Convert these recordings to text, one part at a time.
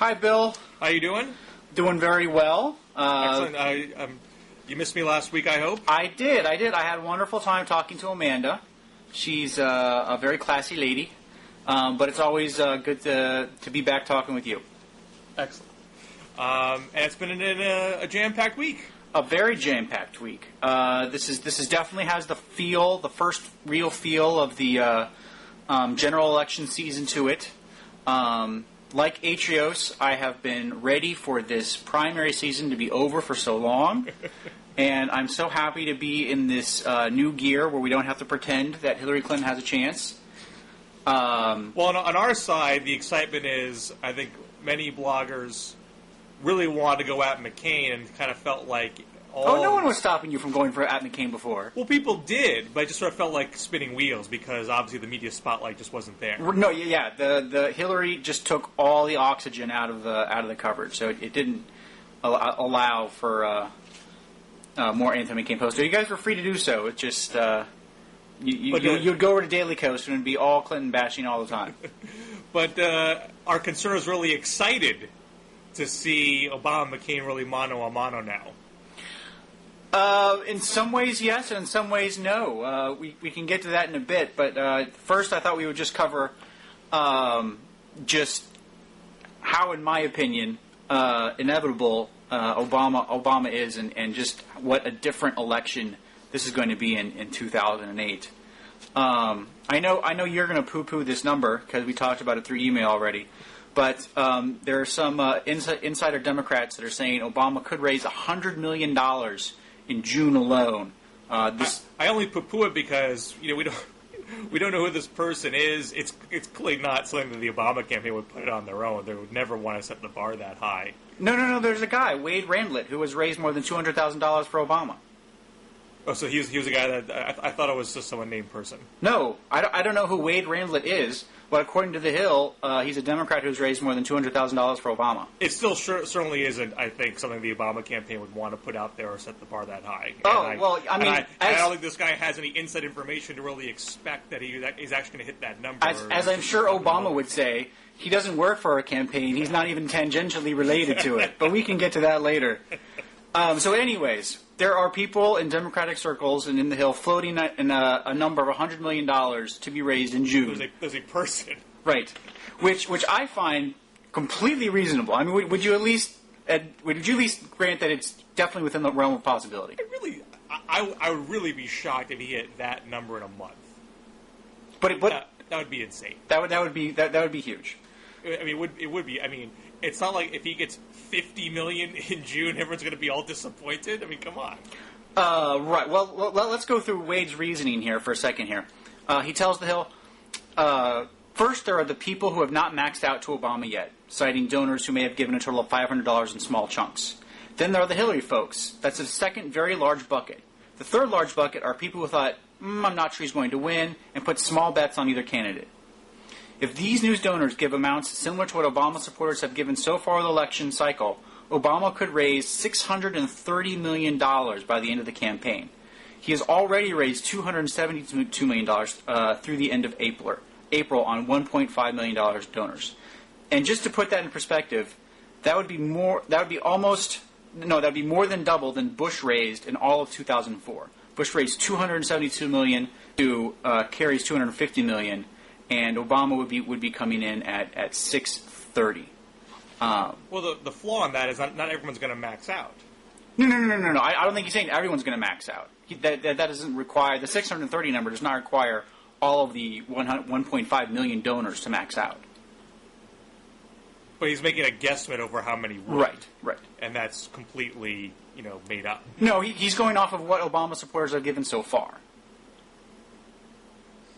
Hi, Bill. How you doing? Doing very well. Excellent. You missed me last week, I hope? I did. I had a wonderful time talking to Amanda. She's a very classy lady, but it's always good to be back talking with you. Excellent. And it's been a jam-packed week. A very jam-packed week. This is definitely has the first real feel of the general election season to it. Like Atrios, I have been ready for this primary season to be over for so long, and I'm so happy to be in this new gear where we don't have to pretend that Hillary Clinton has a chance. Well, on our side, the excitement is, I think many bloggers really wanted to go at McCain and kind of felt like... no one was stopping you from going at McCain before. Well, people did, but it just sort of felt like spinning wheels because obviously the media spotlight just wasn't there. No, yeah, the Hillary just took all the oxygen out of the coverage, so it didn't allow for more anti-McCain posts. So you guys were free to do so. It's just you'd go over to Daily Coast and it'd be all Clinton bashing all the time. But our concern is really excited to see Obama and McCain really mano a mano now. In some ways, yes, and in some ways, no. We can get to that in a bit, but first I thought we would just cover just how, in my opinion, inevitable Obama is, and just what a different election this is going to be in 2008. I know you're going to poo-poo this number because we talked about it through email already, but there are some insider Democrats that are saying Obama could raise $100 million in June alone. I only poo-poo it because we don't know who this person is. It's clearly not something that the Obama campaign would put it on their own. They would never want to set the bar that high. No. There's a guy, Wade Randlett, who has raised more than $200,000 for Obama. Oh, so he was a guy that I thought it was just someone named person. No, I don't know who Wade Randlett is, but according to The Hill, he's a Democrat who's raised more than $200,000 for Obama. It still certainly isn't, I think, something the Obama campaign would want to put out there or set the bar that high. I don't think this guy has any inside information to really expect that he's actually going to hit that number. As I'm sure Obama would say, he doesn't work for a campaign. He's not even tangentially related to it. But we can get to that later. So anyways, there are people in Democratic circles and in the Hill floating a number of $100 million to be raised in June. There's a person. Right. Which I find completely reasonable. I mean, would you at least grant that it's definitely within the realm of possibility? I would really be shocked if he hit that number in a month. But that would be insane. That would be huge. I mean, it would be. I mean, it's not like if he gets $50 million in June, everyone's going to be all disappointed. I mean, come on. Right. Well, let's go through Wade's reasoning here for a second here. He tells The Hill, first, there are the people who have not maxed out to Obama yet, citing donors who may have given a total of $500 in small chunks. Then there are the Hillary folks. That's a second very large bucket. The third large bucket are people who thought, I'm not sure he's going to win, and put small bets on either candidate. If these news donors give amounts similar to what Obama supporters have given so far in the election cycle, Obama could raise $630 million by the end of the campaign. He has already raised $272 million through the end of April on $1.5 million donors. And just to put that in perspective, that would be more than double than Bush raised in all of 2004. Bush raised $272 million to Kerry's $250 million. And Obama would be coming in at $630. Well, the flaw in that is not everyone's going to max out. No. I don't think he's saying everyone's going to max out. That doesn't require, the 630 number does not require all of the 1.5 million donors to max out. But he's making a guesstimate over how many would. Right. And that's completely, made up. No, he's going off of what Obama supporters have given so far.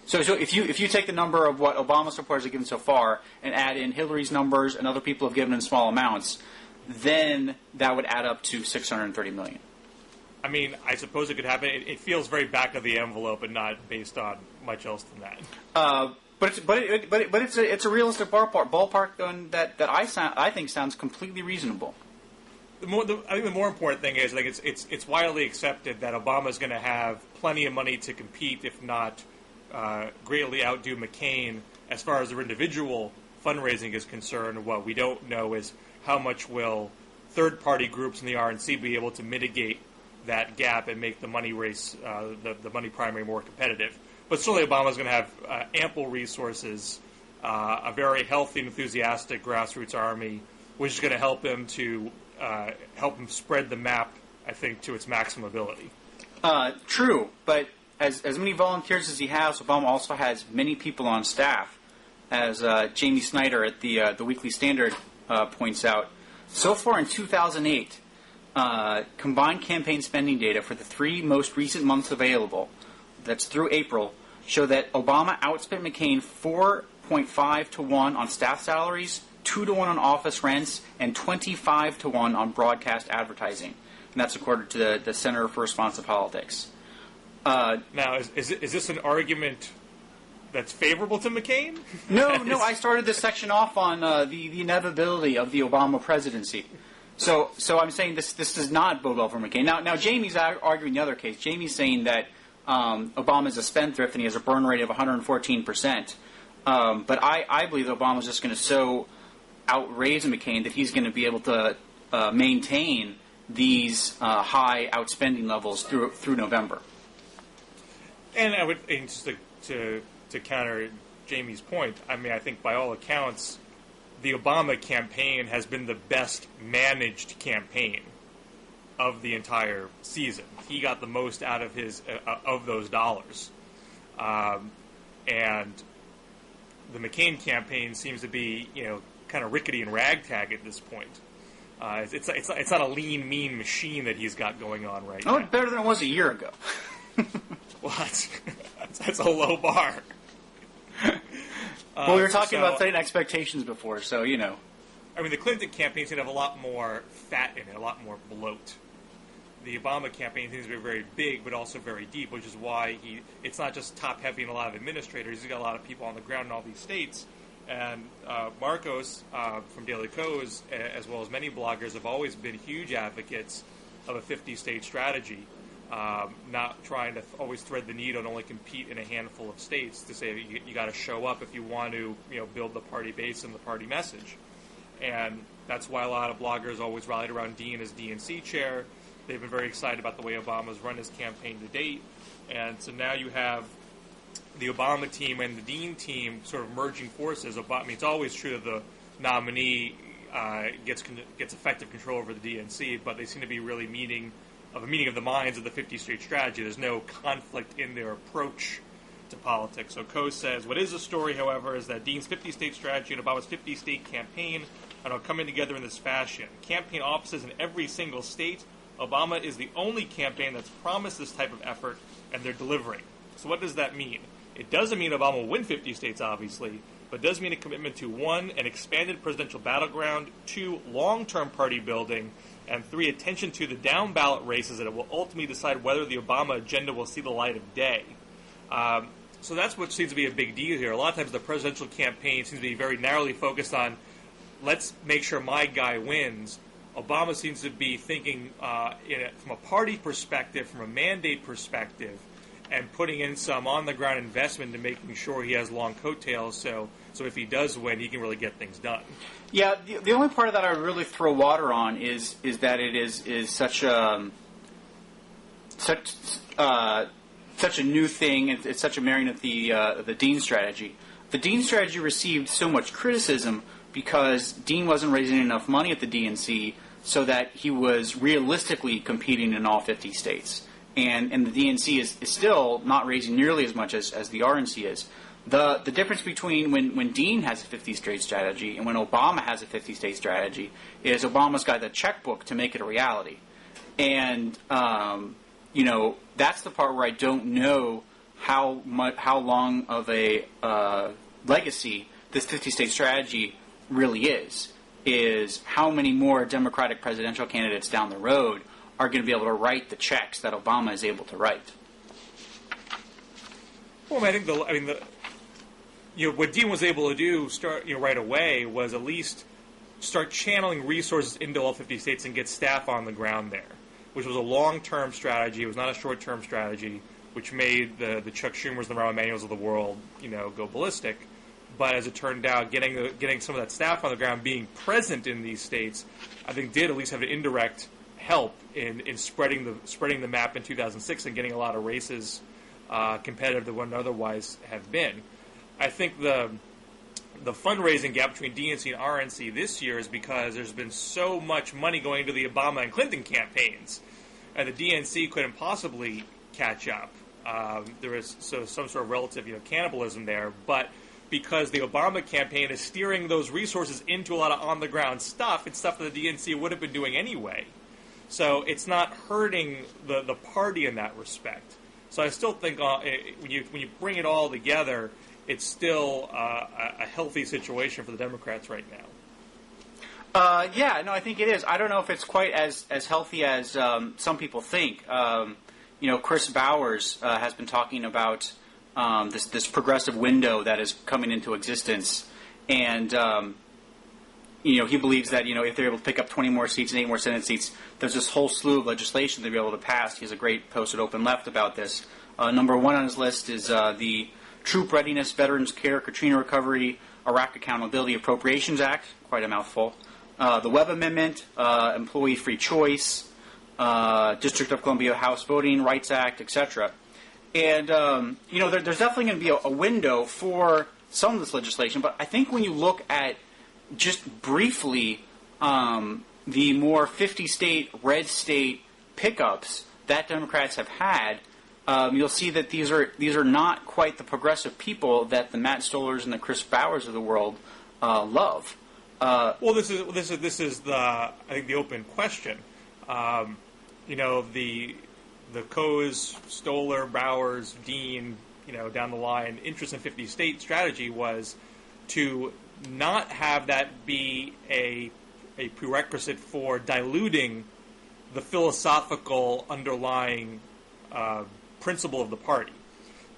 So if you take the number of what Obama supporters have given so far and add in Hillary's numbers and other people have given in small amounts, then that would add up to $630 million. I mean, I suppose it could happen. It feels very back of the envelope and not based on much else than that. But it's a realistic ballpark that I think sounds completely reasonable. I think the more important thing is it's widely accepted that Obama's going to have plenty of money to compete, if not greatly outdo McCain as far as their individual fundraising is concerned, what we don't know is how much will third-party groups in the RNC be able to mitigate that gap and make the money race, the money primary more competitive. But certainly Obama's going to have ample resources, a very healthy, enthusiastic grassroots army, which is going to help him spread the map, I think, to its maximum ability. True, but as many volunteers as he has, Obama also has many people on staff, as Jamie Snyder at the Weekly Standard points out. So far in 2008, combined campaign spending data for the 3 most recent months available, that's through April, show that Obama outspent McCain 4.5 to 1 on staff salaries, 2 to 1 on office rents, and 25 to 1 on broadcast advertising. And that's according to the Center for Responsive Politics. Now, is this an argument that's favorable to McCain? No, I started this section off on the inevitability of the Obama presidency. So I'm saying this does not bode well for McCain. Now Jamie's arguing the other case. Jamie's saying that Obama's a spendthrift and he has a burn rate of 114%. But I believe that Obama's just going to so outraise McCain that he's going to be able to maintain these high outspending levels through November. And I would, and just to counter Jamie's point, I mean, I think by all accounts, the Obama campaign has been the best managed campaign of the entire season. He got the most out of of those dollars, and the McCain campaign seems to be, kind of rickety and ragtag at this point. It's not a lean, mean machine that he's got going on right now. Oh, it's better than it was a year ago. Well, that's a low bar. Well, we were talking about setting expectations before, so I mean, the Clinton campaign seems to have a lot more fat in it, a lot more bloat. The Obama campaign seems to be very big, but also very deep, which is why it's not just top-heavy in a lot of administrators. He's got a lot of people on the ground in all these states. And Marcos from Daily Kos, as well as many bloggers, have always been huge advocates of a 50-state strategy, not trying to always thread the needle and only compete in a handful of states, to say you got to show up if you want to build the party base and the party message. And that's why a lot of bloggers always rallied around Dean as DNC chair. They've been very excited about the way Obama's run his campaign to date. And so now you have the Obama team and the Dean team sort of merging forces. I mean, it's always true that the nominee gets effective control over the DNC, but they seem to be really a meeting of the minds of the 50-state strategy. There's no conflict in their approach to politics. So Coe says, what is the story, however, is that Dean's 50-state strategy and Obama's 50-state campaign are coming together in this fashion. Campaign offices in every single state. Obama is the only campaign that's promised this type of effort, and they're delivering. So what does that mean? It doesn't mean Obama will win 50 states, obviously, but it does mean a commitment to 1, an expanded presidential battleground, 2, long-term party building, and 3, attention to the down-ballot races that it will ultimately decide whether the Obama agenda will see the light of day. So that's what seems to be a big deal here. A lot of times the presidential campaign seems to be very narrowly focused on, let's make sure my guy wins. Obama seems to be thinking from a party perspective, from a mandate perspective, and putting in some on-the-ground investment to making sure he has long coattails, so if he does win, he can really get things done. Yeah, the only part of that I really throw water on is that it is such a new thing. It's such a marrying of the Dean strategy. The Dean strategy received so much criticism because Dean wasn't raising enough money at the DNC so that he was realistically competing in all 50 states. And the DNC is still not raising nearly as much as the RNC is. The difference between when Dean has a 50-state strategy and when Obama has a 50-state strategy is Obama's got the checkbook to make it a reality. And, that's the part where I don't know how long of a legacy this 50-state strategy really is how many more Democratic presidential candidates down the road are going to be able to write the checks that Obama is able to write. Well, I think what Dean was able to do right away was at least start channeling resources into all 50 states and get staff on the ground there, which was a long-term strategy. It was not a short-term strategy, which made the Chuck Schumers and the Rahm Emanuels of the world, go ballistic. But as it turned out, getting some of that staff on the ground, being present in these states, I think did at least have an indirect help in spreading the map in 2006 and getting a lot of races competitive that wouldn't otherwise have been. I think the fundraising gap between DNC and RNC this year is because there's been so much money going to the Obama and Clinton campaigns, and the DNC couldn't possibly catch up. There was some sort of relative cannibalism there, but because the Obama campaign is steering those resources into a lot of on-the-ground stuff, it's stuff that the DNC would have been doing anyway. So it's not hurting the party in that respect. So I still think when you bring it all together, it's still a healthy situation for the Democrats right now. Yeah, no, I think it is. I don't know if it's quite as healthy as some people think. Chris Bowers has been talking about this progressive window that is coming into existence, and he believes that if they're able to pick up 20 more seats and 8 more Senate seats, there's this whole slew of legislation they'll be able to pass. He has a great post at Open Left about this. Number one on his list is the Troop Readiness, Veterans Care, Katrina Recovery, Iraq Accountability Appropriations Act, quite a mouthful. The Webb Amendment, Employee Free Choice, District of Columbia House Voting Rights Act, etc. And, there's definitely going to be a window for some of this legislation, but I think when you look at just briefly the more 50-state, red state pickups that Democrats have had, you'll see that these are not quite the progressive people that the Matt Stolers and the Chris Bowers of the world love. Well, this is I think the open question. The Coase, Stoller, Bowers, Dean, down the line, interest in 50-state strategy was to not have that be a prerequisite for diluting the philosophical underlying principle of the party.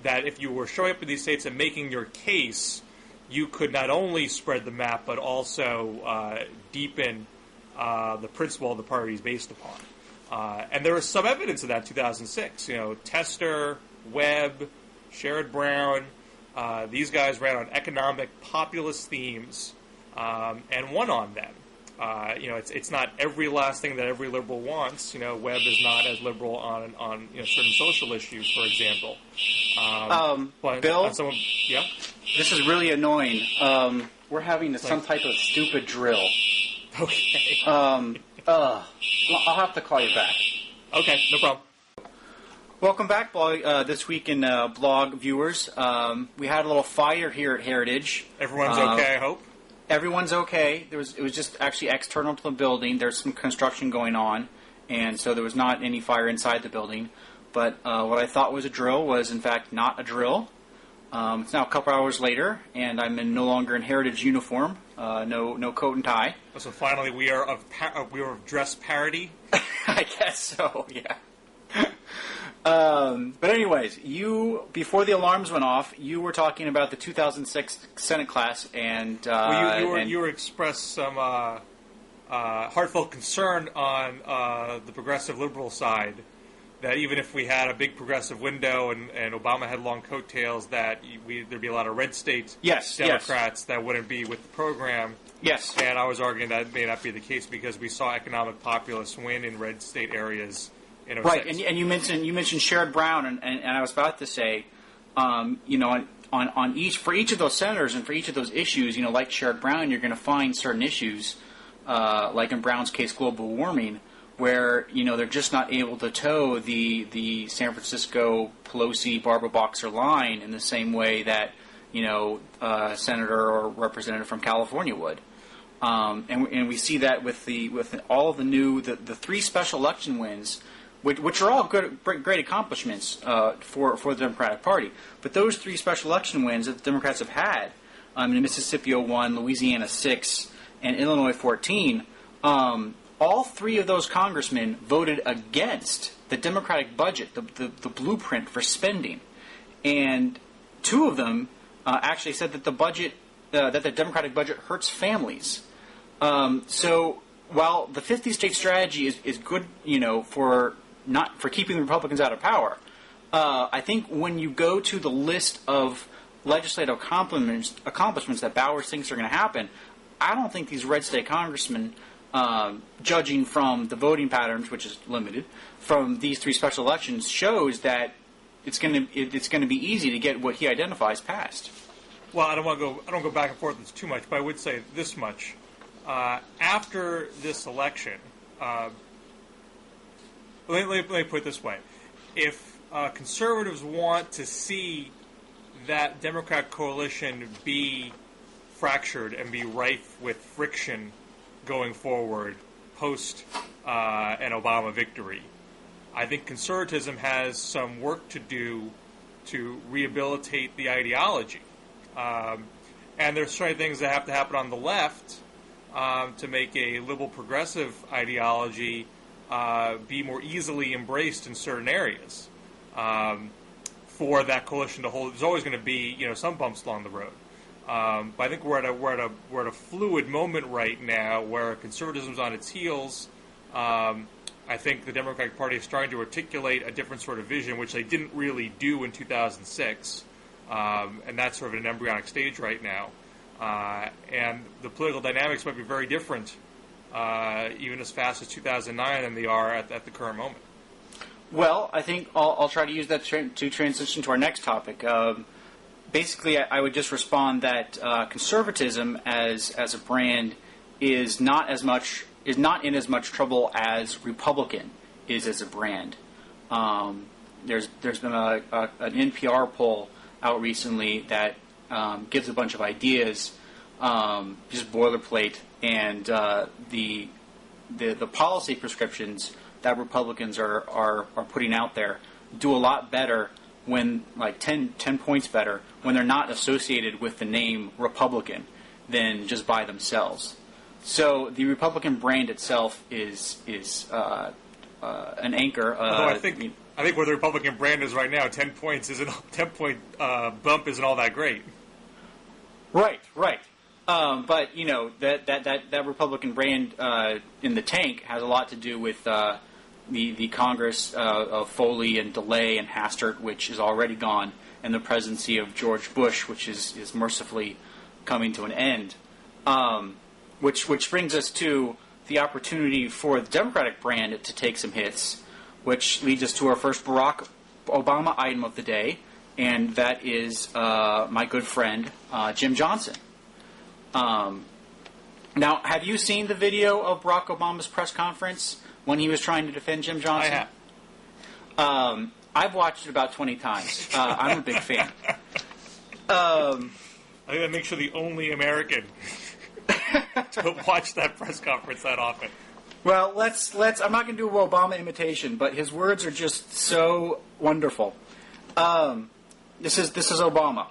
That if you were showing up in these states and making your case, you could not only spread the map, but also deepen the principle the party is based upon. And there was some evidence of that in 2006. Tester, Webb, Sherrod Brown, these guys ran on economic populist themes and won on them. It's not every last thing that every liberal wants. Webb is not as liberal on certain social issues, for example. But Bill, yeah, this is really annoying. We're having some type of stupid drill. Okay. I'll have to call you back. Okay, no problem. Welcome back, This Week in Blog viewers. We had a little fire here at Heritage. Everyone's okay, I hope. Everyone's okay. It was just actually external to the building. There's some construction going on, and so there was not any fire inside the building. But what I thought was a drill was, in fact, not a drill. It's now a couple hours later, and I'm no longer in Heritage uniform. No coat and tie. So finally, we are of dress parity. I guess so. Yeah. But anyways, before the alarms went off, you were talking about the 2006 Senate class, and you were expressed some heartfelt concern on the progressive liberal side, that even if we had a big progressive window and Obama had long coattails, that there'd be a lot of red state Democrats that wouldn't be with the program. Yes. And I was arguing that may not be the case because we saw economic populists win in red state areas. Right, and you mentioned Sherrod Brown, and I was about to say, on each of those senators and for each of those issues, like Sherrod Brown, you're going to find certain issues, like in Brown's case, global warming, where they're just not able to toe the San Francisco Pelosi Barbara Boxer line in the same way that a senator or representative from California would. And we see that with all of the three special election wins, which are all great accomplishments for the Democratic Party. But those three special election wins that the Democrats have had, in Mississippi 01, Louisiana 6, and Illinois 14, all three of those congressmen voted against the Democratic budget, the blueprint for spending. And two of them actually said that that the Democratic budget hurts families. So while the 50-state strategy is good, for keeping the Republicans out of power, I think when you go to the list of legislative accomplishments that Bowers thinks are going to happen, I don't think these red state congressmen, judging from the voting patterns, which is limited, from these 3 special elections, shows that it's going to be easy to get what he identifies passed. Well, I don't go back and forth too much, but I would say this much: after this election, let me put it this way: if conservatives want to see that Democrat coalition be fractured and be rife with friction going forward post an Obama victory, I think conservatism has some work to do to rehabilitate the ideology. And there's certain things that have to happen on the left to make a liberal progressive ideology be more easily embraced in certain areas. For that coalition to hold, there's always going to be some bumps along the road. But I think we're at a fluid moment right now where conservatism's on its heels. I think the Democratic Party is starting to articulate a different sort of vision, which they didn't really do in 2006. And that's sort of an embryonic stage right now. And the political dynamics might be very different, even as fast as 2009 than they are at the current moment. Well, I think I'll try to use that to transition to our next topic. Basically, I would just respond that conservatism as a brand is not in as much trouble as Republican is as a brand. There's been an NPR poll out recently that gives a bunch of ideas, just boilerplate, and the policy prescriptions that Republicans are putting out there do a lot better when, like 10 points better, when they're not associated with the name Republican than just by themselves. So the Republican brand itself is an anchor. Although I think where the Republican brand is right now, 10 point bump isn't all that great. Right. But that Republican brand in the tank has a lot to do with the Congress of Foley and DeLay and Hastert, which is already gone, and the presidency of George Bush, which is mercifully coming to an end. Which brings us to the opportunity for the Democratic brand to take some hits, which leads us to our first Barack Obama item of the day, and that is my good friend Jim Johnson. Now, have you seen the video of Barack Obama's press conference when he was trying to defend Jim Johnson? I have. I've watched it about 20 times. I'm a big fan. I think that makes you the only American to watch that press conference that often. Well, let's. I'm not going to do an Obama imitation, but his words are just so wonderful. This is Obama.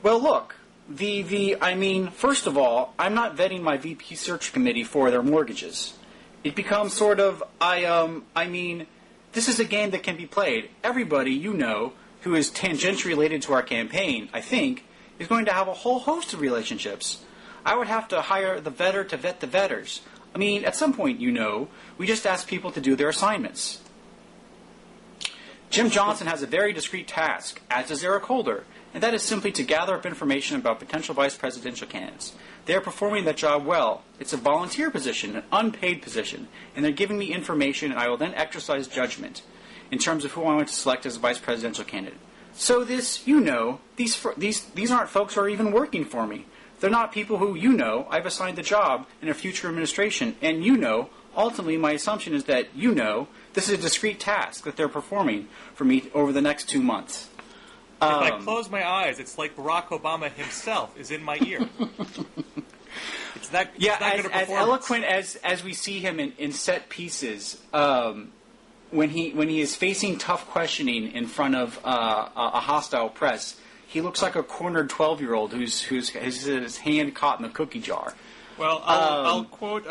Well, look. First of all, I'm not vetting my VP search committee for their mortgages. It becomes sort of, this is a game that can be played. Everybody who is tangentially related to our campaign, I think, is going to have a whole host of relationships. I would have to hire the vetter to vet the vetters. At some point, we just ask people to do their assignments. Jim Johnson has a very discreet task, as does Eric Holder, and that is simply to gather up information about potential vice presidential candidates. They are performing that job well. It's a volunteer position, an unpaid position, and they're giving me information, and I will then exercise judgment in terms of who I want to select as a vice presidential candidate. So these aren't folks who are even working for me. They're not people who I've assigned a job in a future administration, and ultimately my assumption is that this is a discrete task that they're performing for me over the next 2 months. If I close my eyes, it's like Barack Obama himself is in my ear. It's that as eloquent as we see him in set pieces, when he is facing tough questioning in front of a hostile press, he looks like a cornered 12-year-old who's his hand caught in the cookie jar. Well, I'll quote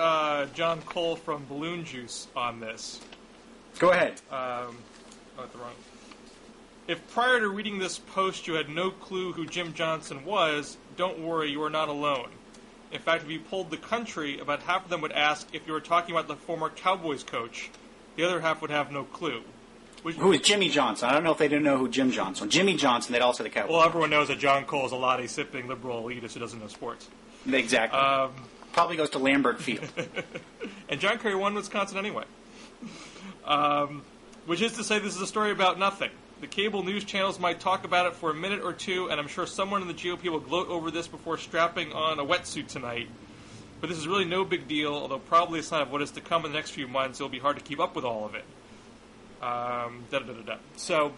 John Cole from Balloon Juice on this. Go ahead. If prior to reading this post you had no clue who Jim Johnson was, don't worry, you are not alone. In fact, if you polled the country, about half of them would ask if you were talking about the former Cowboys coach. The other half would have no clue. Who is Jimmy Johnson? I don't know if they didn't know who Jim Johnson. Jimmy Johnson, they'd all say the Cowboy. Well, everyone knows that John Cole is a latte-sipping liberal elitist who doesn't know sports. Exactly. Probably goes to Lambert Field. And John Kerry won Wisconsin anyway. Which is to say, this is a story about nothing. The cable news channels might talk about it for a minute or two, and I'm sure someone in the GOP will gloat over this before strapping on a wetsuit tonight. But this is really no big deal, although probably a sign of what is to come in the next few months. It'll be hard to keep up with all of it. So,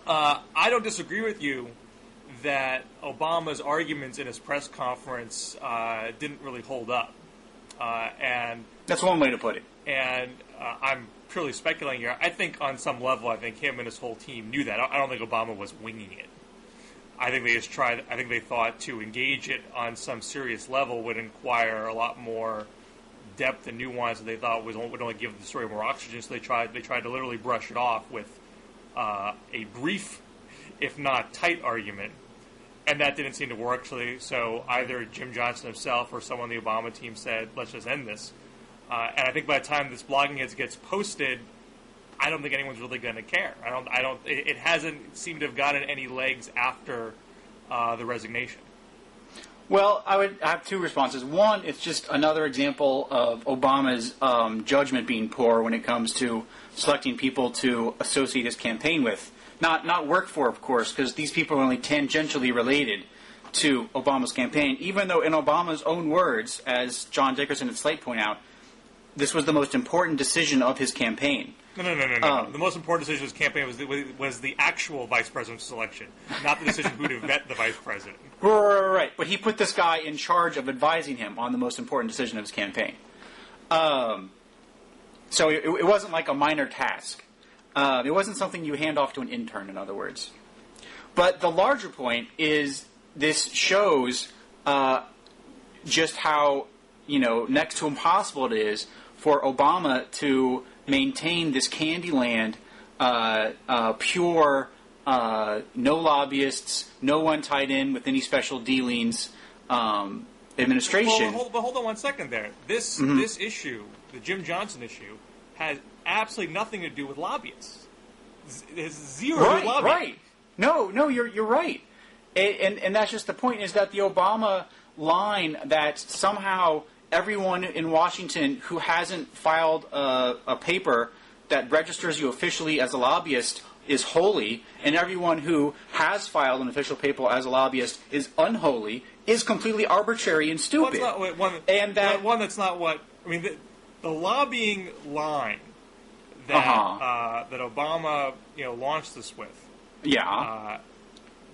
I don't disagree with you that Obama's arguments in his press conference didn't really hold up. And that's one way to put it. And I'm purely speculating here. I think on some level, I think him and his whole team knew that. I don't think Obama was winging it. I think they just tried. I think they thought to engage it on some serious level would require a lot more depth and nuance that they thought would only give the story more oxygen. So they tried to literally brush it off with a brief, if not tight, argument, and that didn't seem to work. Actually, so either Jim Johnson himself or someone on the Obama team said, "Let's just end this." And I think by the time this blogging gets posted, I don't think anyone's really going to care. It hasn't seemed to have gotten any legs after the resignation. Well, I have two responses. One, it's just another example of Obama's judgment being poor when it comes to selecting people to associate his campaign with. Not work for, of course, because these people are only tangentially related to Obama's campaign, even though in Obama's own words, as John Dickerson and Slate point out, this was the most important decision of his campaign. No. The most important decision of his campaign was the actual vice president's selection, not the decision who to vet the vice president. Right. But he put this guy in charge of advising him on the most important decision of his campaign. So it wasn't like a minor task. It wasn't something you hand off to an intern, in other words. But the larger point is this shows just how, next to impossible it is for Obama to maintain this Candyland, pure, no lobbyists, no one tied in with any special dealings administration. But hold on 1 second there. This issue, the Jim Johnson issue, has absolutely nothing to do with lobbyists. It has zero to do with lobbyists. Right. No, you're right. And that's just the point, is that the Obama line that somehow everyone in Washington who hasn't filed a paper that registers you officially as a lobbyist is holy, and everyone who has filed an official paper as a lobbyist is unholy, is completely arbitrary and stupid. That's not what I mean. The lobbying line that that Obama launched this with. Yeah.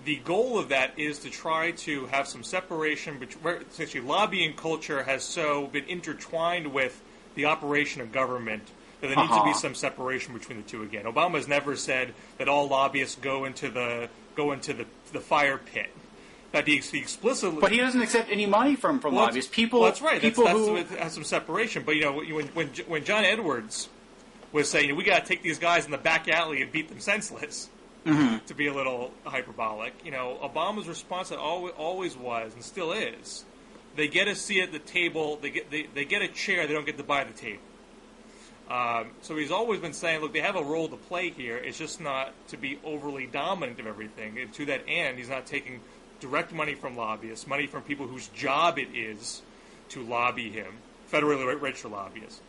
The goal of that is to try to have some separation between. Essentially, lobbying culture has so been intertwined with the operation of government that there needs to be some separation between the two again. Obama has never said that all lobbyists go into the fire pit. That he explicitly. But he doesn't accept any money from lobbyists. People. Well, that's right. People who has some separation. But when John Edwards was saying we got to take these guys in the back alley and beat them senseless. Mm-hmm. To be a little hyperbolic, Obama's response always was and still is, they get a seat at the table, they get a chair, they don't get to buy the table. So he's always been saying, look, they have a role to play here. It's just not to be overly dominant of everything. And to that end, he's not taking direct money from lobbyists, money from people whose job it is to lobby him, federally registered lobbyists,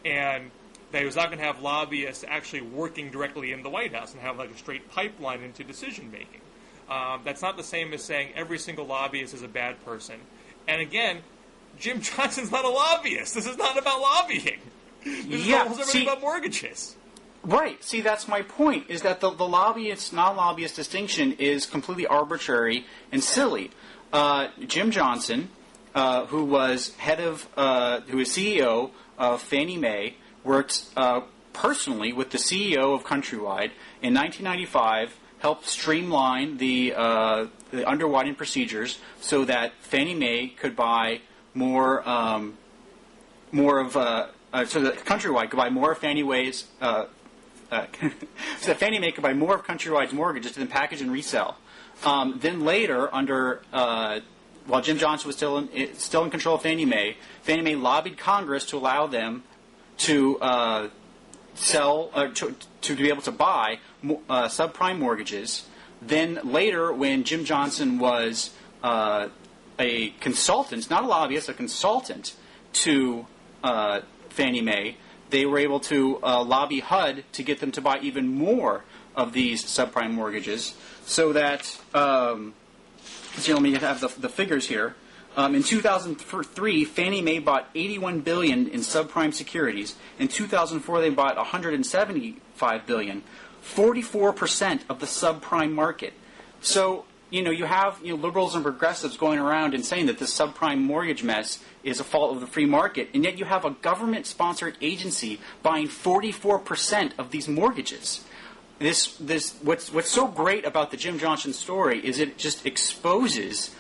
and that he was not going to have lobbyists actually working directly in the White House and have like a straight pipeline into decision making. That's not the same as saying every single lobbyist is a bad person. And again, Jim Johnson's not a lobbyist. This is not about lobbying. This is everything about mortgages. Right. See, that's my point, is that the lobbyist, non-lobbyist distinction is completely arbitrary and silly. Jim Johnson, who was who was CEO of Fannie Mae, worked personally with the CEO of Countrywide in 1995, helped streamline the underwriting procedures so that Fannie Mae could buy so that Countrywide could buy more of Fannie Mae's so that Fannie Mae could buy more of Countrywide's mortgages to then package and resell. Then later, while Jim Johnson was still in control of Fannie Mae lobbied Congress to allow them to sell to be able to buy subprime mortgages. Then later, when Jim Johnson was a consultant, not a lobbyist, a consultant to Fannie Mae, they were able to lobby HUD to get them to buy even more of these subprime mortgages, so that let me have the figures here. In 2003, Fannie Mae bought $81 billion in subprime securities. In 2004, they bought $175 billion, 44% of the subprime market. So, you have liberals and progressives going around and saying that this subprime mortgage mess is a fault of the free market, and yet you have a government-sponsored agency buying 44% of these mortgages. What's so great about the Jim Johnson story is it just exposes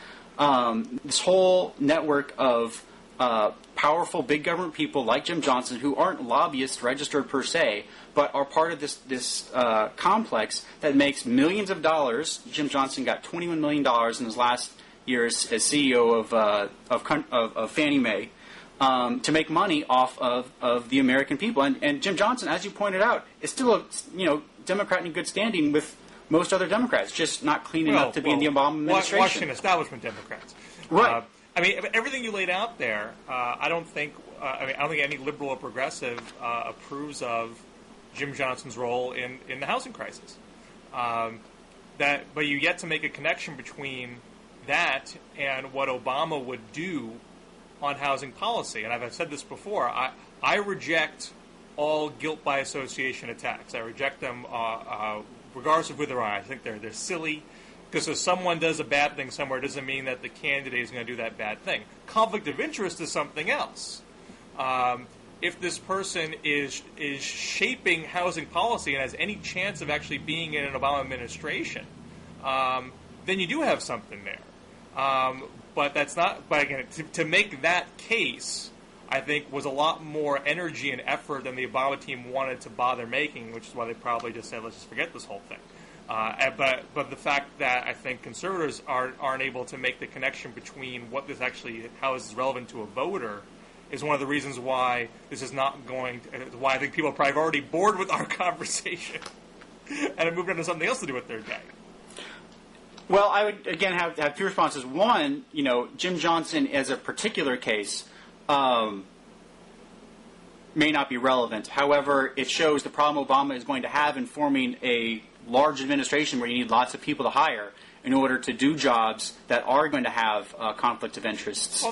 this whole network of powerful big government people like Jim Johnson, who aren't lobbyists registered per se, but are part of this complex that makes millions of dollars. Jim Johnson got $21 million in his last year as CEO of Fannie Mae to make money off of the American people. And Jim Johnson, as you pointed out, is still a Democrat in good standing with most other Democrats, just not clean enough to be in the Obama administration. Washington establishment Democrats, right? Everything you laid out there, I don't think any liberal or progressive approves of Jim Johnson's role in the housing crisis. But you yet to make a connection between that and what Obama would do on housing policy. And I've said this before. I reject all guilt by association attacks. I reject them regardless of who they are. I think they're silly. Because if someone does a bad thing somewhere, doesn't mean that the candidate is going to do that bad thing. Conflict of interest is something else. If this person is shaping housing policy and has any chance of actually being in an Obama administration, then you do have something there. But that's not. But again, to make that case, I think was a lot more energy and effort than the Obama team wanted to bother making, which is why they probably just said, let's just forget this whole thing. But the fact that I think conservatives aren't able to make the connection between how this is relevant to a voter is one of the reasons why this is not going to, why I think people are probably already bored with our conversation and have moved on to something else to do with their day. Well, I would, again, have two responses. One, Jim Johnson as a particular case may not be relevant. However, it shows the problem Obama is going to have in forming a large administration where you need lots of people to hire in order to do jobs that are going to have conflict of interests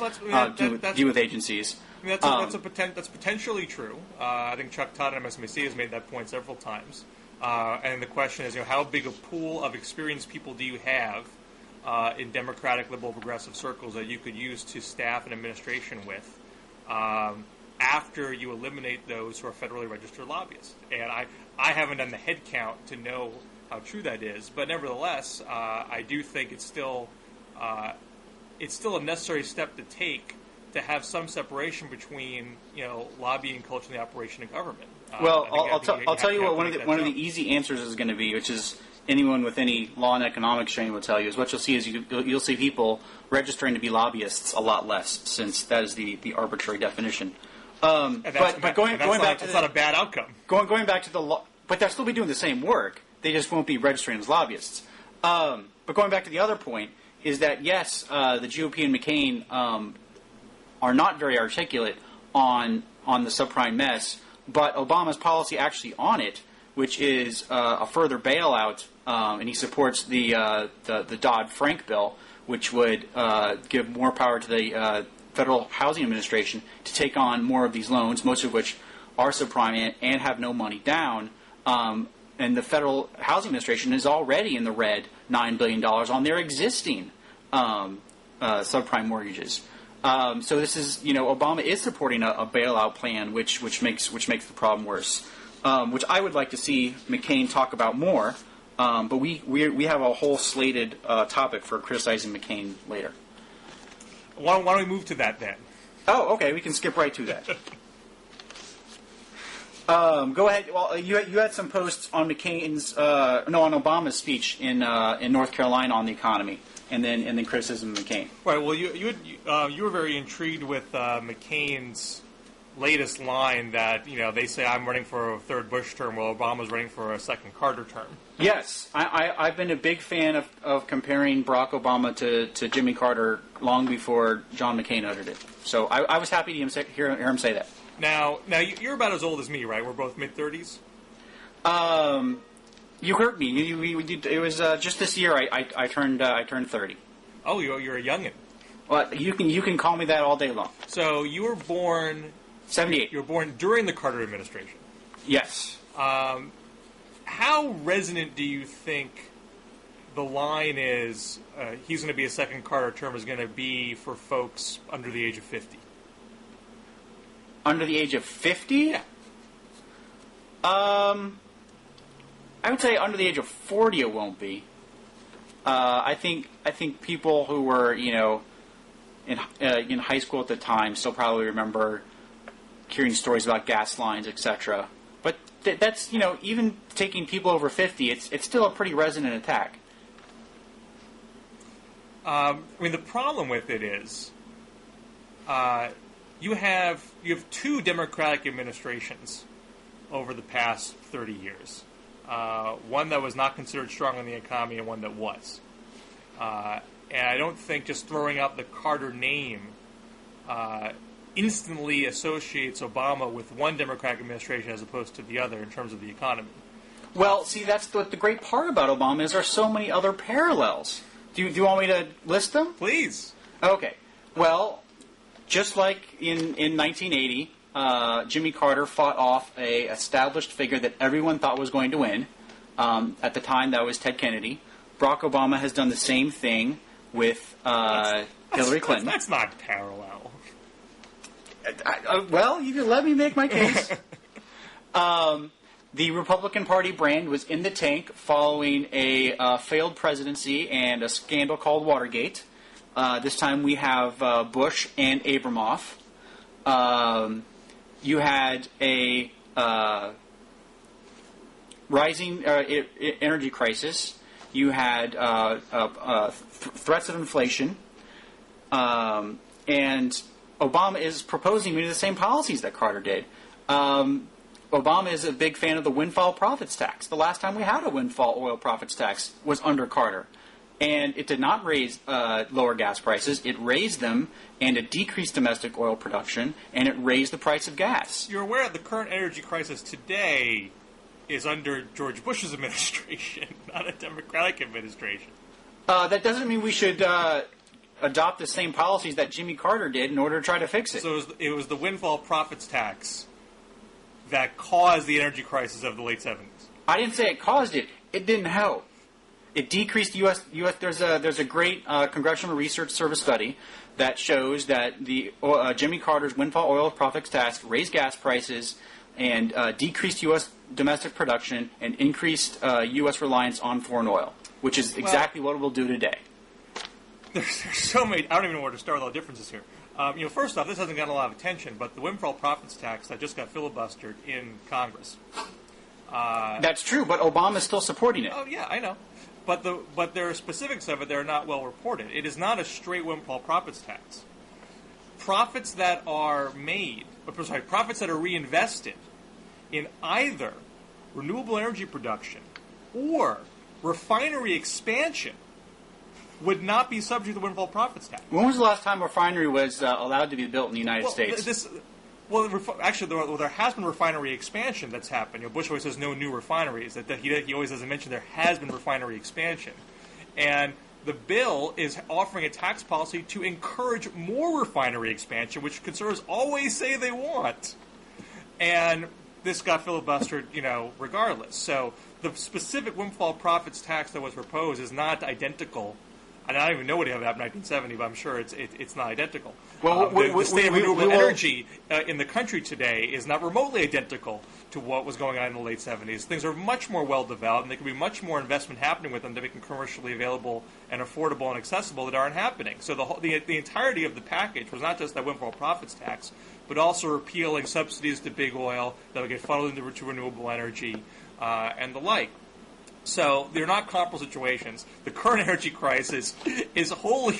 deal with agencies. That's potentially true. I think Chuck Todd at MSNBC has made that point several times. And the question is, how big a pool of experienced people do you have in Democratic, liberal, progressive circles that you could use to staff an administration with after you eliminate those who are federally registered lobbyists? And I haven't done the head count to know how true that is, but nevertheless, I do think it's still a necessary step to take to have some separation between lobbying culture and the operation of government. Well, I'll tell you what one of the easy answers is going to be, which is anyone with any law and economics training will tell you, is what you'll see is you'll see people registering to be lobbyists a lot less, since that is the arbitrary definition. But going back to that's not a bad outcome. Going back to the law, but they'll still be doing the same work. They just won't be registering as lobbyists. But going back to the other point is that yes, the GOP and McCain are not very articulate on the subprime mess, but Obama's policy actually on it, which is a further bailout, and he supports the Dodd-Frank bill, which would give more power to the Federal Housing Administration to take on more of these loans, most of which are subprime and have no money down. And the Federal Housing Administration is already in the red $9 billion on their existing subprime mortgages. So this is, Obama is supporting a bailout plan, which makes the problem worse. Which I would like to see McCain talk about more. But we have a whole slated topic for criticizing McCain later. Why don't we move to that then? Oh, okay. We can skip right to that. Go ahead. Well, you had some posts on McCain's on Obama's speech in North Carolina on the economy, and then criticism of McCain. Right. Well, you were very intrigued with McCain's latest line that, they say I'm running for a third Bush term while Obama's running for a second Carter term. Yes, I've been a big fan of comparing Barack Obama to Jimmy Carter long before John McCain uttered it. So I was happy to hear him say that. Now you're about as old as me, right? We're both mid-30s? You hurt me. It was just this year I turned 30. Oh, you're a youngin'. Well, you can call me that all day long. So you were born 78. You were born during the Carter administration. Yes. How resonant do you think the line is, he's going to be a second Carter term, is going to be for folks under the age of 50? Under the age of 50? Yeah. I would say under the age of 40 it won't be. I think people who were, in high school at the time still probably remember hearing stories about gas lines, etc. But that's, even taking people over 50, it's still a pretty resonant attack. The problem with it is, you have two Democratic administrations over the past 30 years. One that was not considered strong on the economy and one that was. And I don't think just throwing out the Carter name instantly associates Obama with one Democratic administration as opposed to the other in terms of the economy. Well, see, that's the great part about Obama is there are so many other parallels. Do you want me to list them? Please. Okay. Well, just like in 1980, Jimmy Carter fought off a established figure that everyone thought was going to win. At the time, that was Ted Kennedy. Barack Obama has done the same thing with Hillary Clinton. That's not parallel. Well, you can let me make my case. The Republican Party brand was in the tank following a failed presidency and a scandal called Watergate. This time we have Bush and Abramoff. You had a rising energy crisis. You had threats of inflation. And Obama is proposing many of the same policies that Carter did. Obama is a big fan of the windfall profits tax. The last time we had a windfall oil profits tax was under Carter. And it did not raise lower gas prices. It raised them, and it decreased domestic oil production, and it raised the price of gas. You're aware the current energy crisis today is under George Bush's administration, not a Democratic administration. That doesn't mean we should adopt the same policies that Jimmy Carter did in order to try to fix it. So it was the windfall profits tax that caused the energy crisis of the late 70s. I didn't say it caused it. It didn't help. It decreased U.S. There's a great Congressional Research Service study that shows that the Jimmy Carter's windfall oil profits tax raised gas prices and decreased U.S. domestic production and increased U.S. reliance on foreign oil, which is exactly what it will do today. There's so many. I don't even know where to start with all the differences here. First off, this hasn't gotten a lot of attention, but the windfall profits tax that just got filibustered in Congress. That's true, but Obama's still supporting it. Oh yeah, I know. But there are specifics of it that are not well reported. It is not a straight windfall profits tax. Profits that are profits that are reinvested in either renewable energy production or refinery expansion would not be subject to the windfall profits tax. When was the last time a refinery was allowed to be built in the United States? There has been refinery expansion that's happened. Bush always says no new refineries. That he always doesn't mention there has been refinery expansion. And the bill is offering a tax policy to encourage more refinery expansion, which conservatives always say they want. And this got filibustered, regardless. So the specific windfall profits tax that was proposed is not identical. And I don't even know what happened in 1970, but I'm sure it's not identical. Well, the state of renewable energy in the country today is not remotely identical to what was going on in the late 70s. Things are much more well-developed, and there could be much more investment happening with them to make them commercially available and affordable and accessible that aren't happening. So the entirety of the package was not just that windfall profits tax, but also repealing subsidies to big oil that would get funneled into renewable energy and the like. So they're not comparable situations. The current energy crisis is wholly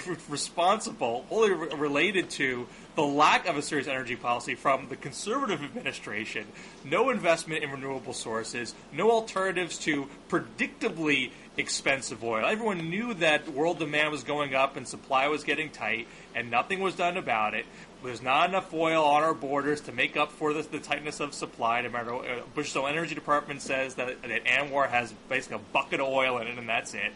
related to the lack of a serious energy policy from the conservative administration, no investment in renewable sources, no alternatives to predictably expensive oil. Everyone knew that world demand was going up and supply was getting tight, and nothing was done about it. There's not enough oil on our borders to make up for the tightness of supply. No matter Bush's own energy department says that ANWR has basically a bucket of oil in it, and that's it.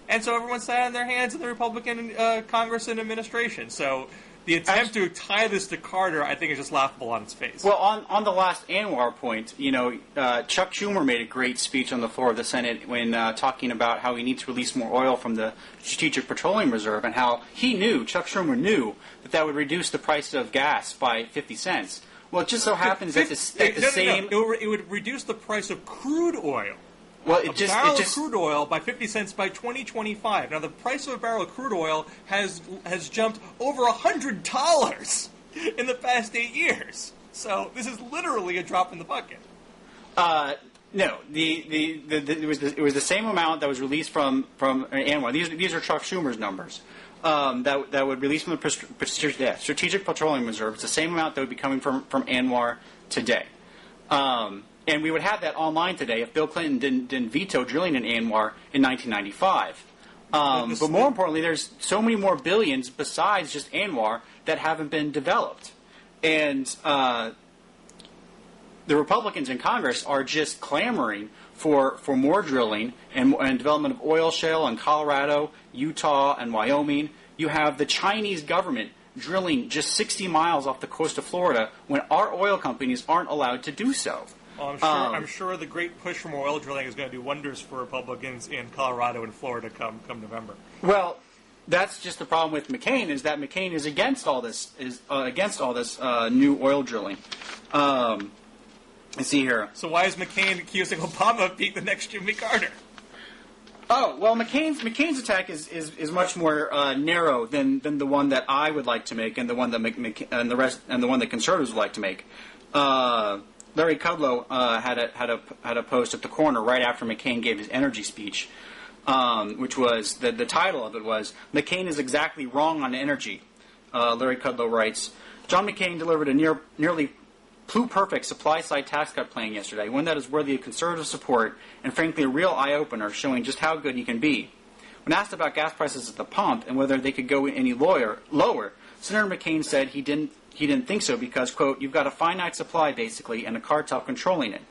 And so everyone sat on their hands in the Republican Congress and administration. So the attempt to tie this to Carter, I think, is just laughable on its face. Well, on the last ANWR point, Chuck Schumer made a great speech on the floor of the Senate when talking about how we need to release more oil from the Strategic Petroleum Reserve, and how Chuck Schumer knew that would reduce the price of gas by 50 cents. Well, it just so happens that it would reduce the price of crude oil. Well, a barrel of crude oil by 50 cents by 2025. Now, the price of a barrel of crude oil has jumped over $100 in the past 8 years. So this is literally a drop in the bucket. No, it was the same amount that was released from ANWR. These are Chuck Schumer's numbers. That would release from the Strategic Petroleum Reserve. It's the same amount that would be coming from ANWR today. And we would have that online today if Bill Clinton didn't veto drilling in ANWR in 1995. But more importantly, there's so many more billions besides just ANWR that haven't been developed. And the Republicans in Congress are just clamoring for more drilling and development of oil shale in Colorado, Utah, and Wyoming. You have the Chinese government drilling just 60 miles off the coast of Florida when our oil companies aren't allowed to do so. Well, I'm sure the great push for more oil drilling is going to do wonders for Republicans in Colorado and Florida come November. Well, that's just the problem with McCain, is that McCain is against all this new oil drilling. Let's see here. So why is McCain accusing Obama of being the next Jimmy Carter? Oh, well, McCain's attack is much more narrow than the one that I would like to make, and the one that the one that conservatives would like to make. Larry Kudlow had a post at the corner right after McCain gave his energy speech, which was the title of it was "McCain is exactly wrong on energy." Larry Kudlow writes, John McCain delivered a nearly pluperfect supply-side tax cut plan yesterday, one that is worthy of conservative support and frankly a real eye-opener, showing just how good he can be. When asked about gas prices at the pump and whether they could go any lower, Senator McCain said he didn't think so because, quote, "you've got a finite supply, basically, and a cartel controlling it.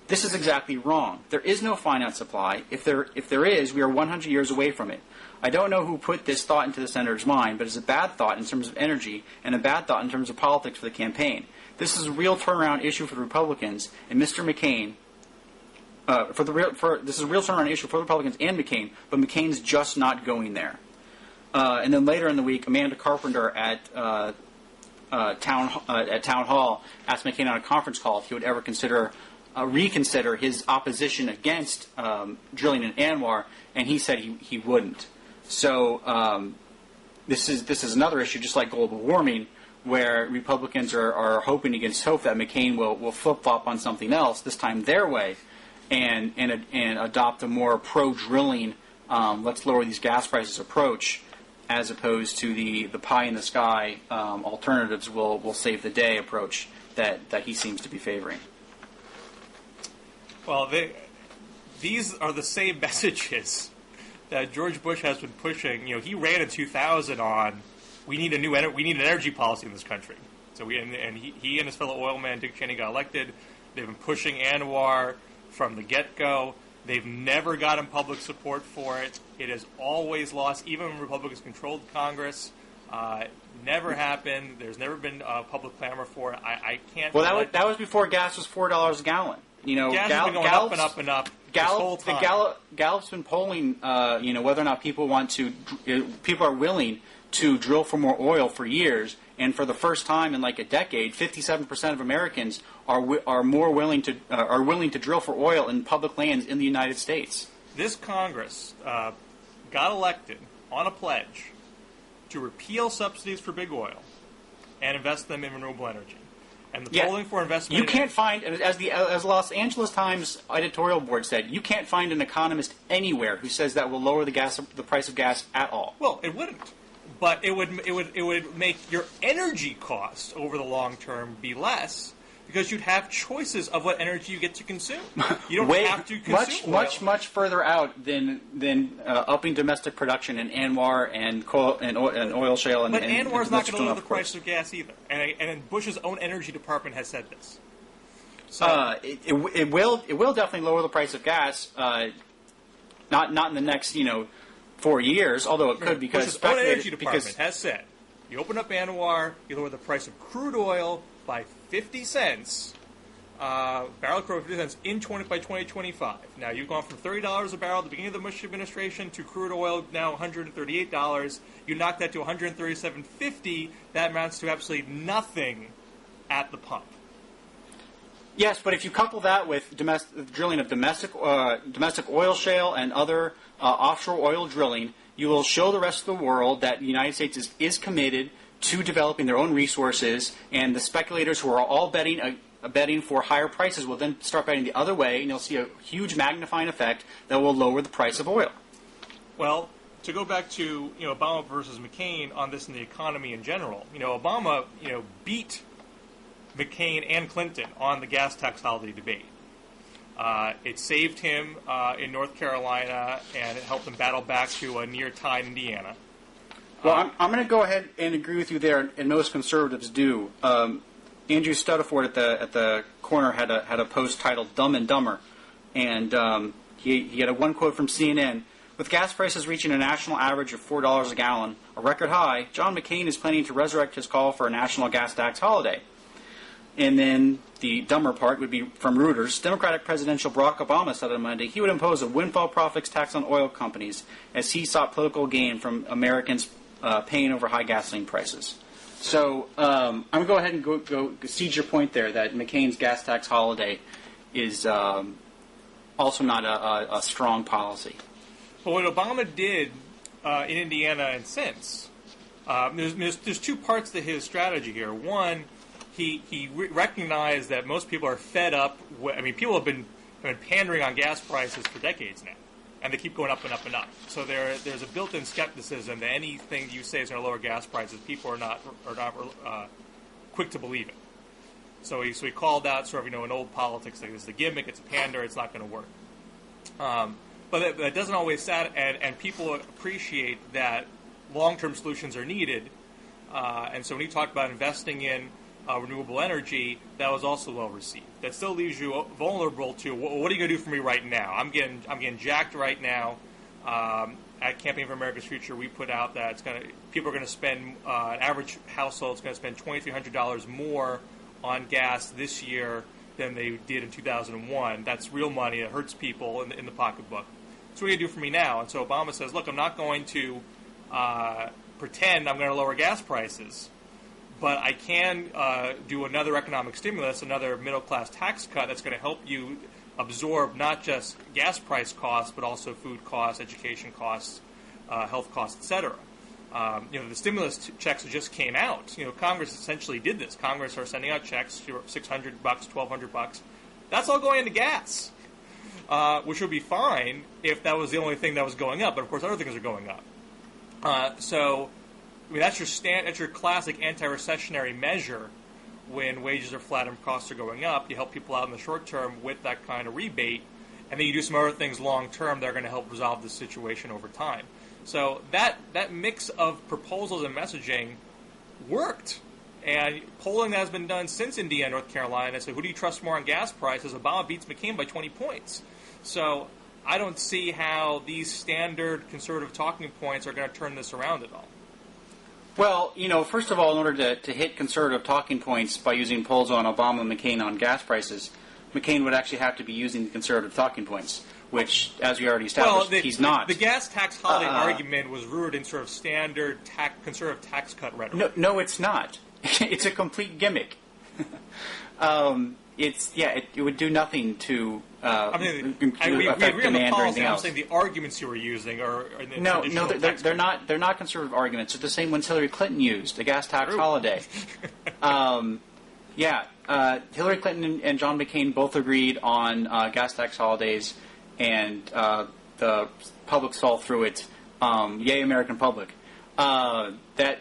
This is exactly wrong. There is no finite supply. If there is, we are 100 years away from it. I don't know who put this thought into the senator's mind, but it's a bad thought in terms of energy and a bad thought in terms of politics for the campaign. This is a real turnaround issue for the Republicans and Mr. McCain. This is a real turnaround issue for the Republicans and McCain, but McCain's just not going there." And then later in the week, Amanda Carpenter at Town Hall asked McCain on a conference call if he would ever reconsider his opposition against drilling in ANWR, and he said he wouldn't. So this is another issue, just like global warming, where Republicans are hoping against hope that McCain will flip-flop on something else, this time their way, and adopt a more pro-drilling, let's lower these gas prices approach, as opposed to the pie-in-the-sky alternatives will save the day approach that he seems to be favoring. Well, these are the same messages that George Bush has been pushing. You know, he ran in 2000 on we need an energy policy in this country. So he and his fellow oil man Dick Cheney got elected. They've been pushing ANWR from the get-go. They've never gotten public support for it. It has always lost, even when Republicans controlled Congress. Never happened. There's never been public clamor for it. I can't. Well, that was before gas was $4 a gallon. You know, gas has been going up and up and up this whole time. Gallup's been polling, whether or not people are willing to drill for more oil for years, and for the first time in like a decade, 57% of Americans are willing to drill for oil in public lands in the United States. This Congress got elected on a pledge to repeal subsidies for big oil and invest them in renewable energy. And the polling for investment... You can't find, as Los Angeles Times editorial board said, you can't find an economist anywhere who says that will lower the price of gas at all. Well, it wouldn't. but it would make your energy cost over the long term be less because you'd have choices of what energy you get to consume. You don't have to consume much further out than upping domestic production in ANWR and coal and oil shale. But ANWR's not going to lower the price of gas either, and Bush's own energy department has said this. So it will definitely lower the price of gas. Not in the next 4 years, although it could because Bush's own energy department has said you open up ANWR, you lower the price of crude oil by 50 cents, barrel of crude 50 cents by 2025. Now you've gone from $30 a barrel at the beginning of the Bush administration to crude oil now $138. You knock that to $137.50. That amounts to absolutely nothing at the pump. Yes, but if you couple that with drilling of domestic oil shale and other offshore oil drilling, you will show the rest of the world that the United States is committed to developing their own resources, and the speculators who are all betting for higher prices will then start betting the other way, and you'll see a huge magnifying effect that will lower the price of oil. Well, to go back to Obama versus McCain on this in the economy in general, Obama beat McCain and Clinton on the gas tax holiday debate. It saved him in North Carolina, and it helped him battle back to a near-tie in Indiana. Well, I'm going to go ahead and agree with you there, and most conservatives do. Andrew Studiford at the corner had a post titled "Dumb and Dumber," and he had one quote from CNN. With gas prices reaching a national average of $4 a gallon, a record high, John McCain is planning to resurrect his call for a national gas tax holiday. And then the dumber part would be from Reuters. Democratic presidential Barack Obama said on Monday he would impose a windfall profits tax on oil companies as he sought political gain from Americans paying over high gasoline prices. So I'm going to go ahead and go siege your point there that McCain's gas tax holiday is also not a strong policy. But what Obama did in Indiana and since, there's two parts to his strategy here. One, he recognized that most people are fed up. People have been pandering on gas prices for decades now, and they keep going up and up and up. So there's a built-in skepticism that anything you say is going to lower gas prices, people are not quick to believe it. So he called out sort of an old politics thing. This is a gimmick. It's a pander. It's not going to work. But that doesn't always and people appreciate that long-term solutions are needed. And so when he talked about investing in renewable energy, that was also well received. That still leaves you vulnerable to what are you going to do for me right now? I'm getting jacked right now. At Campaign for America's Future, we put out that people are going to spend an average household is going to spend $2,300 more on gas this year than they did in 2001. That's real money. It hurts people in the pocketbook. So what are you going to do for me now? And so Obama says, look, I'm not going to pretend I'm going to lower gas prices, but I can do another economic stimulus, another middle-class tax cut that's going to help you absorb not just gas price costs, but also food costs, education costs, health costs, etc. The stimulus checks just came out. Congress essentially did this. Congress are sending out checks for $600, $1,200. That's all going into gas, which would be fine if that was the only thing that was going up. But of course, other things are going up. That's your classic anti-recessionary measure. When wages are flat and costs are going up, you help people out in the short term with that kind of rebate, and then you do some other things long term that are going to help resolve the situation over time. So that mix of proposals and messaging worked. And polling that has been done since Indiana, North Carolina, so who do you trust more on gas prices? Obama beats McCain by 20 points. So I don't see how these standard conservative talking points are going to turn this around at all. Well, first of all, in order to hit conservative talking points by using polls on Obama and McCain on gas prices, McCain would actually have to be using conservative talking points, which, as we already established, he's not. The gas tax holiday argument was rooted in sort of standard conservative tax cut rhetoric. No, it's not. It's a complete gimmick. It would do nothing to we agree on the policy. I'm saying the arguments you were using are they're not. They're not conservative arguments. They're the same ones Hillary Clinton used. The gas tax holiday. Hillary Clinton and John McCain both agreed on gas tax holidays, and the public saw through it. Yay, American public. that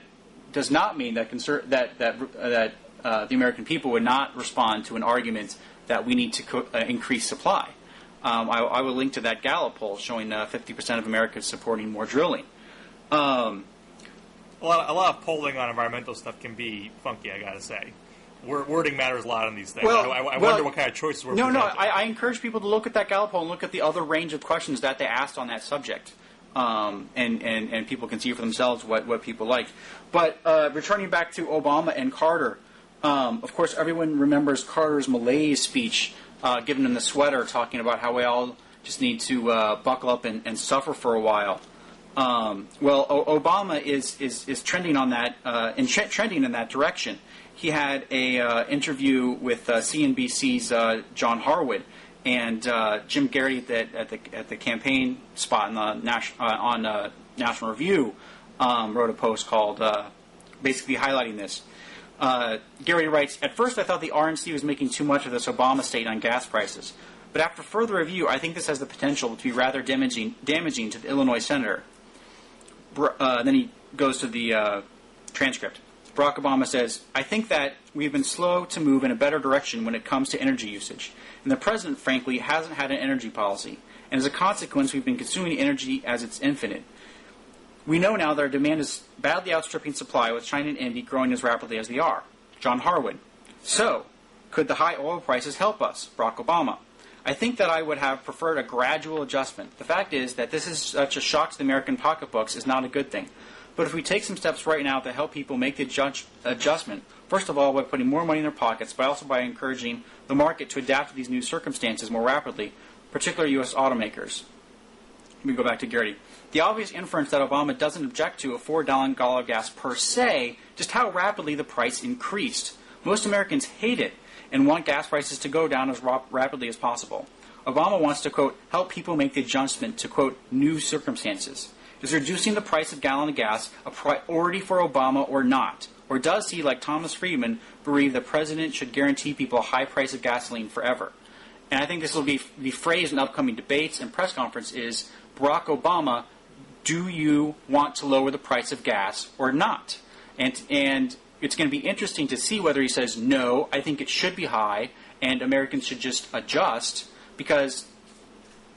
does not mean that the American people would not respond to an argument that we need to increase supply. I will link to that Gallup poll showing 50% of Americans supporting more drilling. A lot of polling on environmental stuff can be funky, I gotta say. Wording matters a lot on these things. Well, I wonder what kind of choices we're presenting. presenting. I encourage people to look at that Gallup poll and look at the other range of questions that they asked on that subject. And people can see for themselves what people like. But returning back to Obama and Carter, of course, everyone remembers Carter's malaise speech given in the sweater, talking about how we all just need to buckle up and suffer for a while. Obama is trending on that trending in that direction. He had a interview with CNBC's John Harwood and Jim Garrity at the campaign spot on National Review wrote a post called basically highlighting this. Garrity writes, "At first I thought the RNC was making too much of this Obama state on gas prices. But after further review, I think this has the potential to be rather damaging to the Illinois senator." Then he goes to the transcript. Barack Obama says, "I think that we've been slow to move in a better direction when it comes to energy usage. And the president, frankly, hasn't had an energy policy. And as a consequence, we've been consuming energy as it's infinite. We know now that our demand is badly outstripping supply, with China and India growing as rapidly as they are." John Harwood. "So, could the high oil prices help us?" Barack Obama. "I think that I would have preferred a gradual adjustment. The fact is that this is such a shock to the American pocketbooks is not a good thing. But if we take some steps right now to help people make the adjustment, first of all by putting more money in their pockets, but also by encouraging the market to adapt to these new circumstances more rapidly, particularly U.S. automakers." We go back to Garrity. "The obvious inference that Obama doesn't object to a $4 gas per se, just how rapidly the price increased. Most Americans hate it and want gas prices to go down as rapidly as possible. Obama wants to, quote, help people make the adjustment to, quote, new circumstances. Is reducing the price of a gallon of gas a priority for Obama or not? Or does he, like Thomas Friedman, believe the president should guarantee people a high price of gasoline forever?" And I think this will be phrased in upcoming debates and press conferences. Barack Obama, do you want to lower the price of gas or not? And it's going to be interesting to see whether he says, no, I think it should be high, and Americans should just adjust, because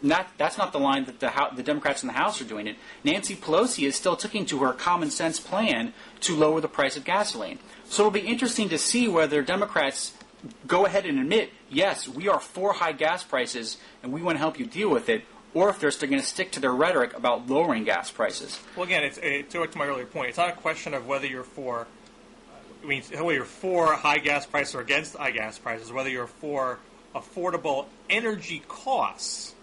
that's not the line that the Democrats in the House are doing it. Nancy Pelosi is still sticking to her common sense plan to lower the price of gasoline. So it'll be interesting to see whether Democrats go ahead and admit, yes, we are for high gas prices and we want to help you deal with it, or if they're still going to stick to their rhetoric about lowering gas prices. Well, again, to my earlier point, it's not a question of whether you're for high gas prices or against high gas prices, whether you're for affordable energy costs,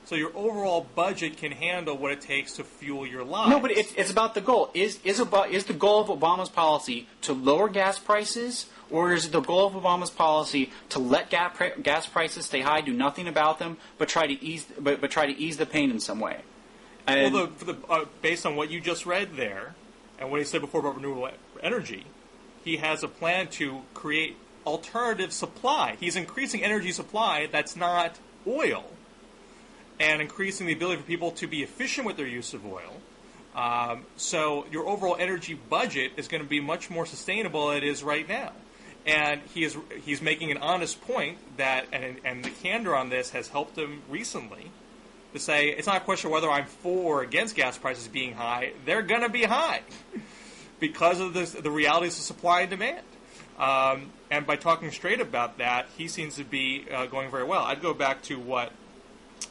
so your overall budget can handle what it takes to fuel your lives. No, but it's about the goal. Is the goal of Obama's policy to lower gas prices, or is it the goal of Obama's policy to let gas prices stay high, do nothing about them, but try to ease the pain in some way? And well, based on what you just read there, and what he said before about renewable energy, he has a plan to create alternative supply. He's increasing energy supply that's not oil, and increasing the ability for people to be efficient with their use of oil. So your overall energy budget is going to be much more sustainable than it is right now. And he's making an honest point that, and the candor on this has helped him recently, to say it's not a question of whether I'm for or against gas prices being high. They're going to be high because of the realities of supply and demand. And by talking straight about that, he seems to be going very well. I'd go back to what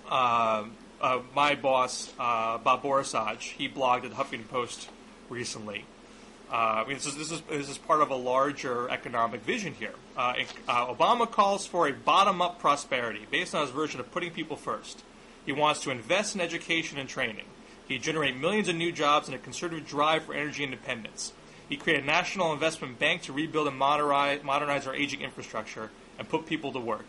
my boss, Bob Borisaj, he blogged at the Huffington Post recently. This is part of a larger economic vision here. Obama calls for a bottom-up prosperity based on his version of putting people first. He wants to invest in education and training. He generate millions of new jobs and a conservative drive for energy independence. He created a national investment bank to rebuild and modernize our aging infrastructure and put people to work.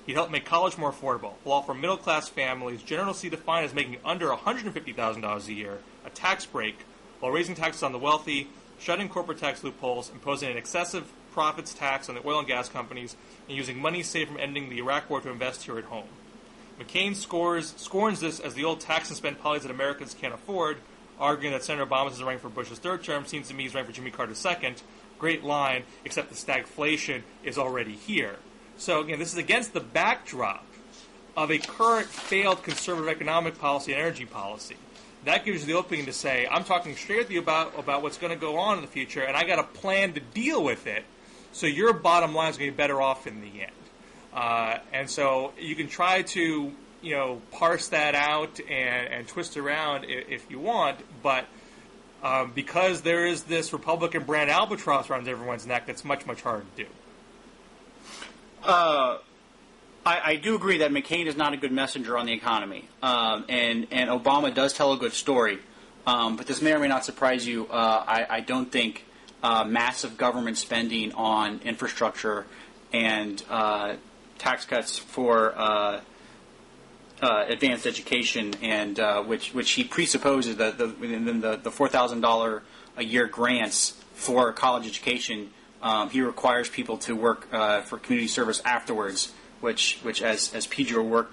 He'd help make college more affordable. He'll offer middle-class families, generously defined as making under $150,000 a year, a tax break, while raising taxes on the wealthy, shutting corporate tax loopholes, imposing an excessive profits tax on the oil and gas companies, and using money saved from ending the Iraq War to invest here at home. McCain scorns this as the old tax and spend policies that Americans can't afford. arguing that Senator Obama isn't running for Bush's third term. Seems to me he's running for Jimmy Carter's second. Great line, except the stagflation is already here. So, again, this is against the backdrop of a current failed conservative economic policy and energy policy. That gives you the opening to say, I'm talking straight with you about what's going to go on in the future, and I got a plan to deal with it, so your bottom line is going to be better off in the end. And so you can try to, parse that out and twist around if you want, but because there is this Republican brand albatross around everyone's neck, that's much, much harder to do. I do agree that McCain is not a good messenger on the economy, and Obama does tell a good story. But this may or may not surprise you. I don't think massive government spending on infrastructure and tax cuts for advanced education, and which he presupposes the $4,000 a year grants for college education. He requires people to work for community service afterwards. Which as Pedro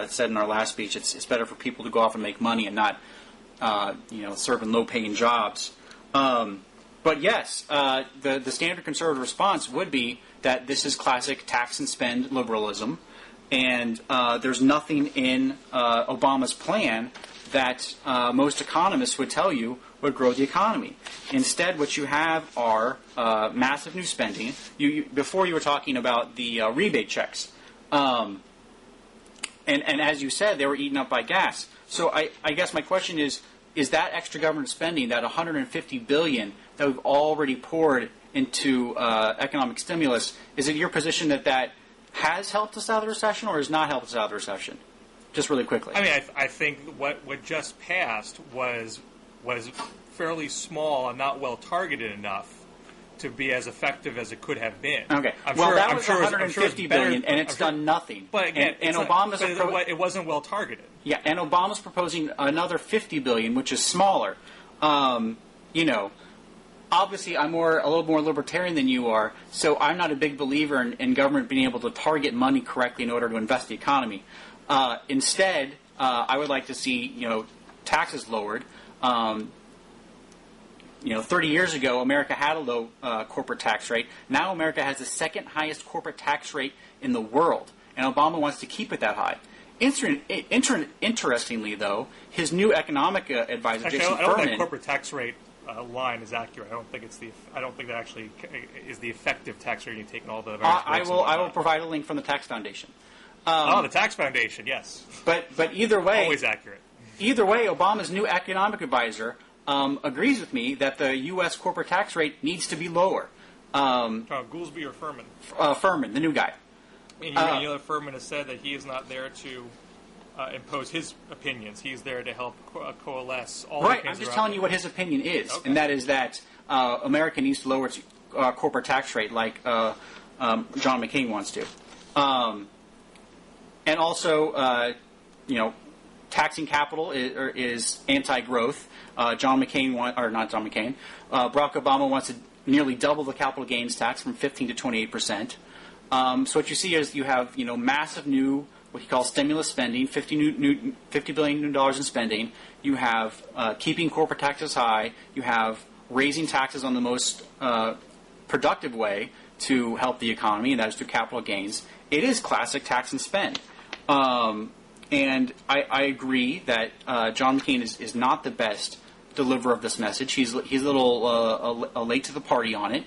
said in our last speech, it's better for people to go off and make money and not, serve in low-paying jobs. But yes, the standard conservative response would be that this is classic tax and spend liberalism, and there's nothing in Obama's plan that most economists would tell you would grow the economy. Instead, what you have are massive new spending. Before you were talking about the rebate checks. And as you said, they were eaten up by gas. So I guess my question is that extra government spending, that $150 billion that we've already poured into economic stimulus, is it your position that has helped us out of the recession or has not helped us out of the recession? Just really quickly. I mean, I think what just passed was fairly small and not well targeted enough to be as effective as it could have been. Okay. That was $150 billion, and it's done nothing. But again, it wasn't well targeted. Yeah, and Obama's proposing another $50 billion, which is smaller. Obviously, I'm a little more libertarian than you are, so I'm not a big believer in government being able to target money correctly in order to invest the economy. Instead, I would like to see taxes lowered. 30 years ago, America had a low corporate tax rate. Now America has the second highest corporate tax rate in the world, and Obama wants to keep it that high. Interestingly, though, his new economic advisor, Jason I don't Furman, think that corporate tax rate line is accurate. I don't think that actually is the effective tax rate you take in all the various I will provide a link from the Tax Foundation. The Tax Foundation, yes. But either way, always accurate. Either way, Obama's new economic advisor agrees with me that the U.S. corporate tax rate needs to be lower. Goolsbee or Furman? Furman, the new guy. And Furman has said that he is not there to impose his opinions. He's there to help coalesce all the opinions. Right, I'm just telling you what his opinion is, okay. And that is that America needs to lower its corporate tax rate like John McCain wants to. And also, taxing capital is anti-growth. Barack Obama wants to nearly double the capital gains tax from 15 to 28%. So what you see is you have massive new what he calls stimulus spending, $50 billion in spending. You have keeping corporate taxes high. You have raising taxes on the most productive way to help the economy, and that is through capital gains. It is classic tax and spend. And I agree that John McCain is not the best deliverer of this message. He's a little late to the party on it.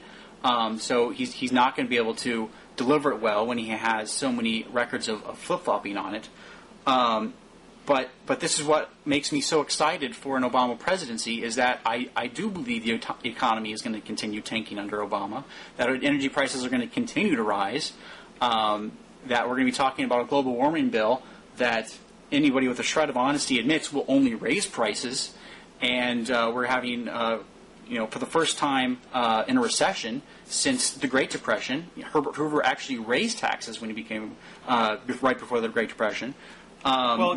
So he's not going to be able to deliver it well when he has so many records of flip-flopping on it. But this is what makes me so excited for an Obama presidency is that I do believe the economy is going to continue tanking under Obama, that energy prices are going to continue to rise, that we're going to be talking about a global warming bill that anybody with a shred of honesty admits will only raise prices, and we're having, for the first time in a recession since the Great Depression. Herbert Hoover actually raised taxes when he became right before the Great Depression. So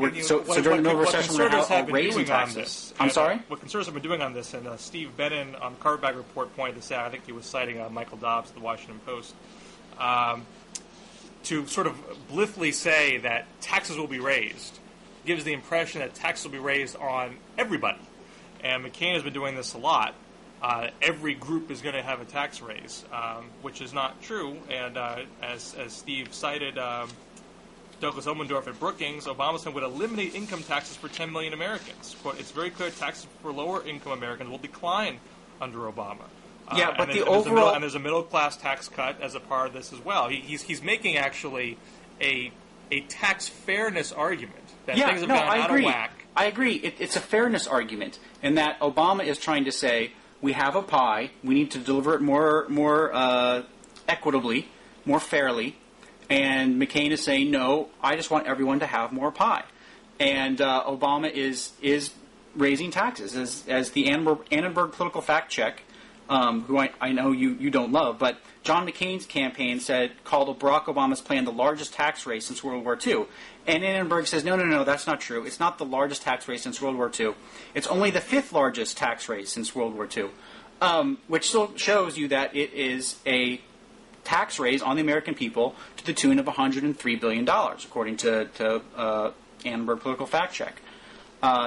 during the recession, we're now raising taxes. I'm sorry? What conservatives have been doing on this, and Steve Bannon on the Carpetbag Report pointed this out, I think he was citing Michael Dobbs of the Washington Post, to sort of blithely say that taxes will be raised gives the impression that taxes will be raised on everybody. and McCain has been doing this a lot, every group is going to have a tax raise, which is not true. And as Steve cited, Douglas Omendorf at Brookings, Obama said would eliminate income taxes for 10 million Americans. Quote, it's very clear taxes for lower-income Americans will decline under Obama. But there's a middle-class tax cut as a part of this as well. He's making, actually, a tax fairness argument that things have gone out of whack. I agree. It's a fairness argument in that Obama is trying to say, we have a pie, we need to deliver it more equitably, more fairly, and McCain is saying, no, I just want everyone to have more pie. And Obama is raising taxes. As the Annenberg Political Fact Check, who I know you don't love, but John McCain's campaign called Barack Obama's plan the largest tax raise since World War II. And Annenberg says, no, that's not true. It's not the largest tax raise since World War II. It's only the 5th largest tax raise since World War II, which still shows you that it is a tax raise on the American people to the tune of $103 billion, according to Annenberg Political Fact Check.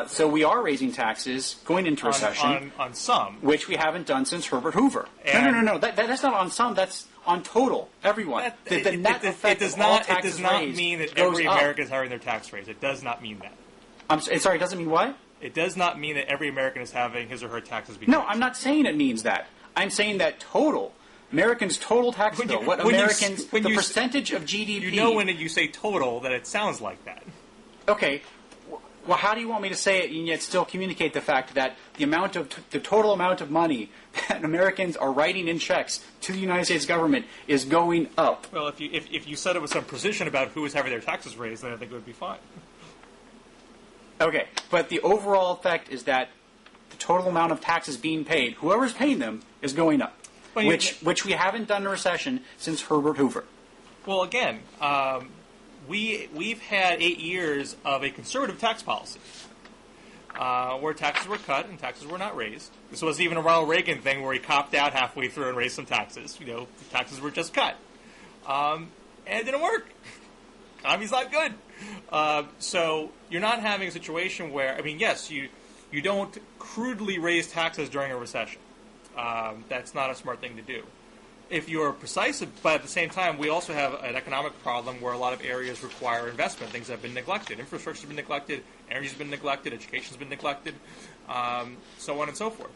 So we are raising taxes going into recession. On some. Which we haven't done since Herbert Hoover. No. That's not on some. That's on total. Everyone. The net effect of all taxes It does not raised mean that goes every up. American is having their tax raise. It does not mean that. I'm sorry, it doesn't mean what? It does not mean that every American is having his or her taxes be No, raised. I'm not saying it means that. I'm saying that Americans' total tax bill, the percentage of GDP... You know when you say total that it sounds like that. Okay. Well, how do you want me to say it and yet still communicate the fact that the total amount of money that Americans are writing in checks to the United States government is going up? Well, if you said it with some precision about who is having their taxes raised, then I think it would be fine. Okay, but the overall effect is that the total amount of taxes being paid, whoever's paying them, is going up, which we haven't done in a recession since Herbert Hoover. Well, again, we've had 8 years of a conservative tax policy where taxes were cut and taxes were not raised. This was even a Ronald Reagan thing where he copped out halfway through and raised some taxes. Taxes were just cut. And it didn't work. Economy's not good. So you're not having a situation where, yes, you don't crudely raise taxes during a recession. That's not a smart thing to do. If you're precise, but at the same time, we also have an economic problem where a lot of areas require investment. Things have been neglected. Infrastructure has been neglected. Energy has been neglected. Education has been neglected. So on and so forth.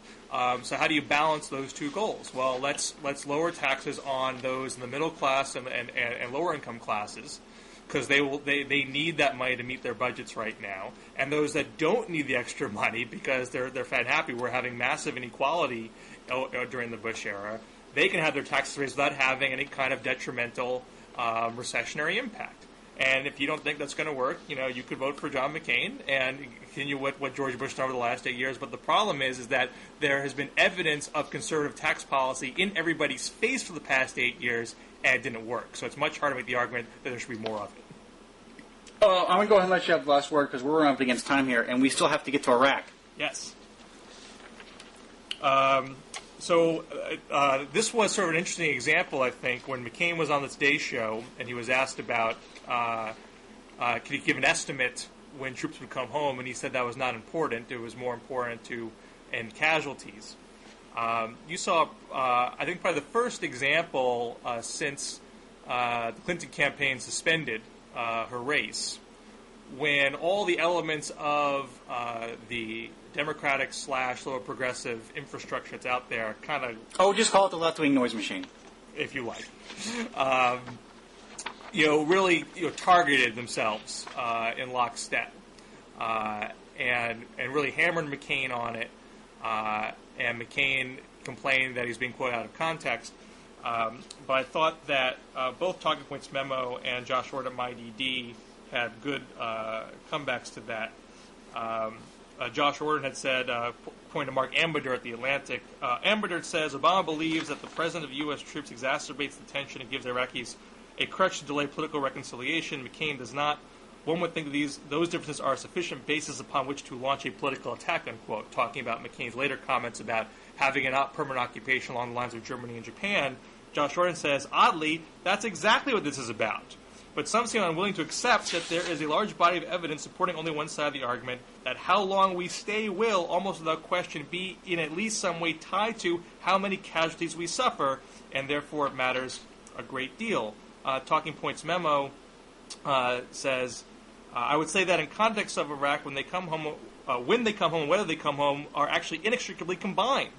So how do you balance those two goals? Well, let's lower taxes on those in the middle class and lower income classes, because they need that money to meet their budgets right now. And those that don't need the extra money because they're fat and happy, we're having massive inequality during the Bush era. They can have their taxes raised without having any kind of detrimental recessionary impact. And if you don't think that's going to work, you could vote for John McCain and continue what George Bush done over the last 8 years. But the problem is that there has been evidence of conservative tax policy in everybody's face for the past 8 years, and it didn't work. So it's much harder to make the argument that there should be more of it. I'm going to go ahead and let you have the last word because we're running up against time here, and we still have to get to Iraq. Yes. So this was sort of an interesting example, I think, when McCain was on the Today Show and he was asked about could he give an estimate when troops would come home, and he said that was not important. It was more important to end casualties. You saw, I think, probably the first example since the Clinton campaign suspended her race, when all the elements of the Democratic / lower progressive infrastructure that's out there kind of... Oh, just call it the left-wing noise machine. If you like. Really targeted themselves in lockstep and really hammered McCain on it. And McCain complained that he was being quoted out of context. But I thought that both Talking Points Memo and Josh Orr at MyDD had good comebacks to that. Josh Orr had said, pointing to Mark Ambedeur at The Atlantic, Ambedeur says, Obama believes that the presence of U.S. troops exacerbates the tension and gives Iraqis a crutch to delay political reconciliation. McCain does not. One would think that those differences are a sufficient basis upon which to launch a political attack, unquote, talking about McCain's later comments about having a not permanent occupation along the lines of Germany and Japan. Josh Orr says, oddly, that's exactly what this is about. but some seem unwilling to accept that there is a large body of evidence supporting only one side of the argument, that how long we stay will, almost without question, be in at least some way tied to how many casualties we suffer, and therefore it matters a great deal. Talking Points memo says, I would say that in context of Iraq, when they come home, and whether they come home, are actually inextricably combined.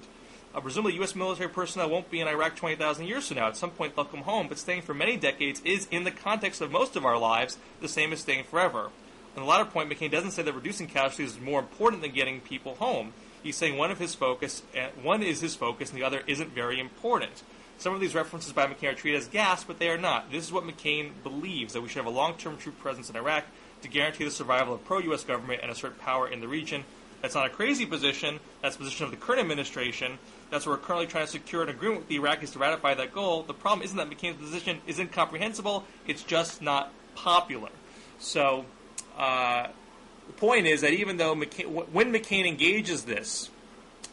Presumably, U.S. military personnel won't be in Iraq 20,000 years from now. At some point, they'll come home, but staying for many decades is, in the context of most of our lives, the same as staying forever. On the latter point, McCain doesn't say that reducing casualties is more important than getting people home. He's saying one is his focus, and the other isn't very important. Some of these references by McCain are treated as gas, but they are not. This is what McCain believes, that we should have a long-term troop presence in Iraq to guarantee the survival of pro-U.S. government and assert power in the region. That's not a crazy position. That's the position of the current administration. That's where we're currently trying to secure an agreement with the Iraqis to ratify that goal. The problem isn't that McCain's position is incomprehensible. It's just not popular. So the point is that even though when McCain engages this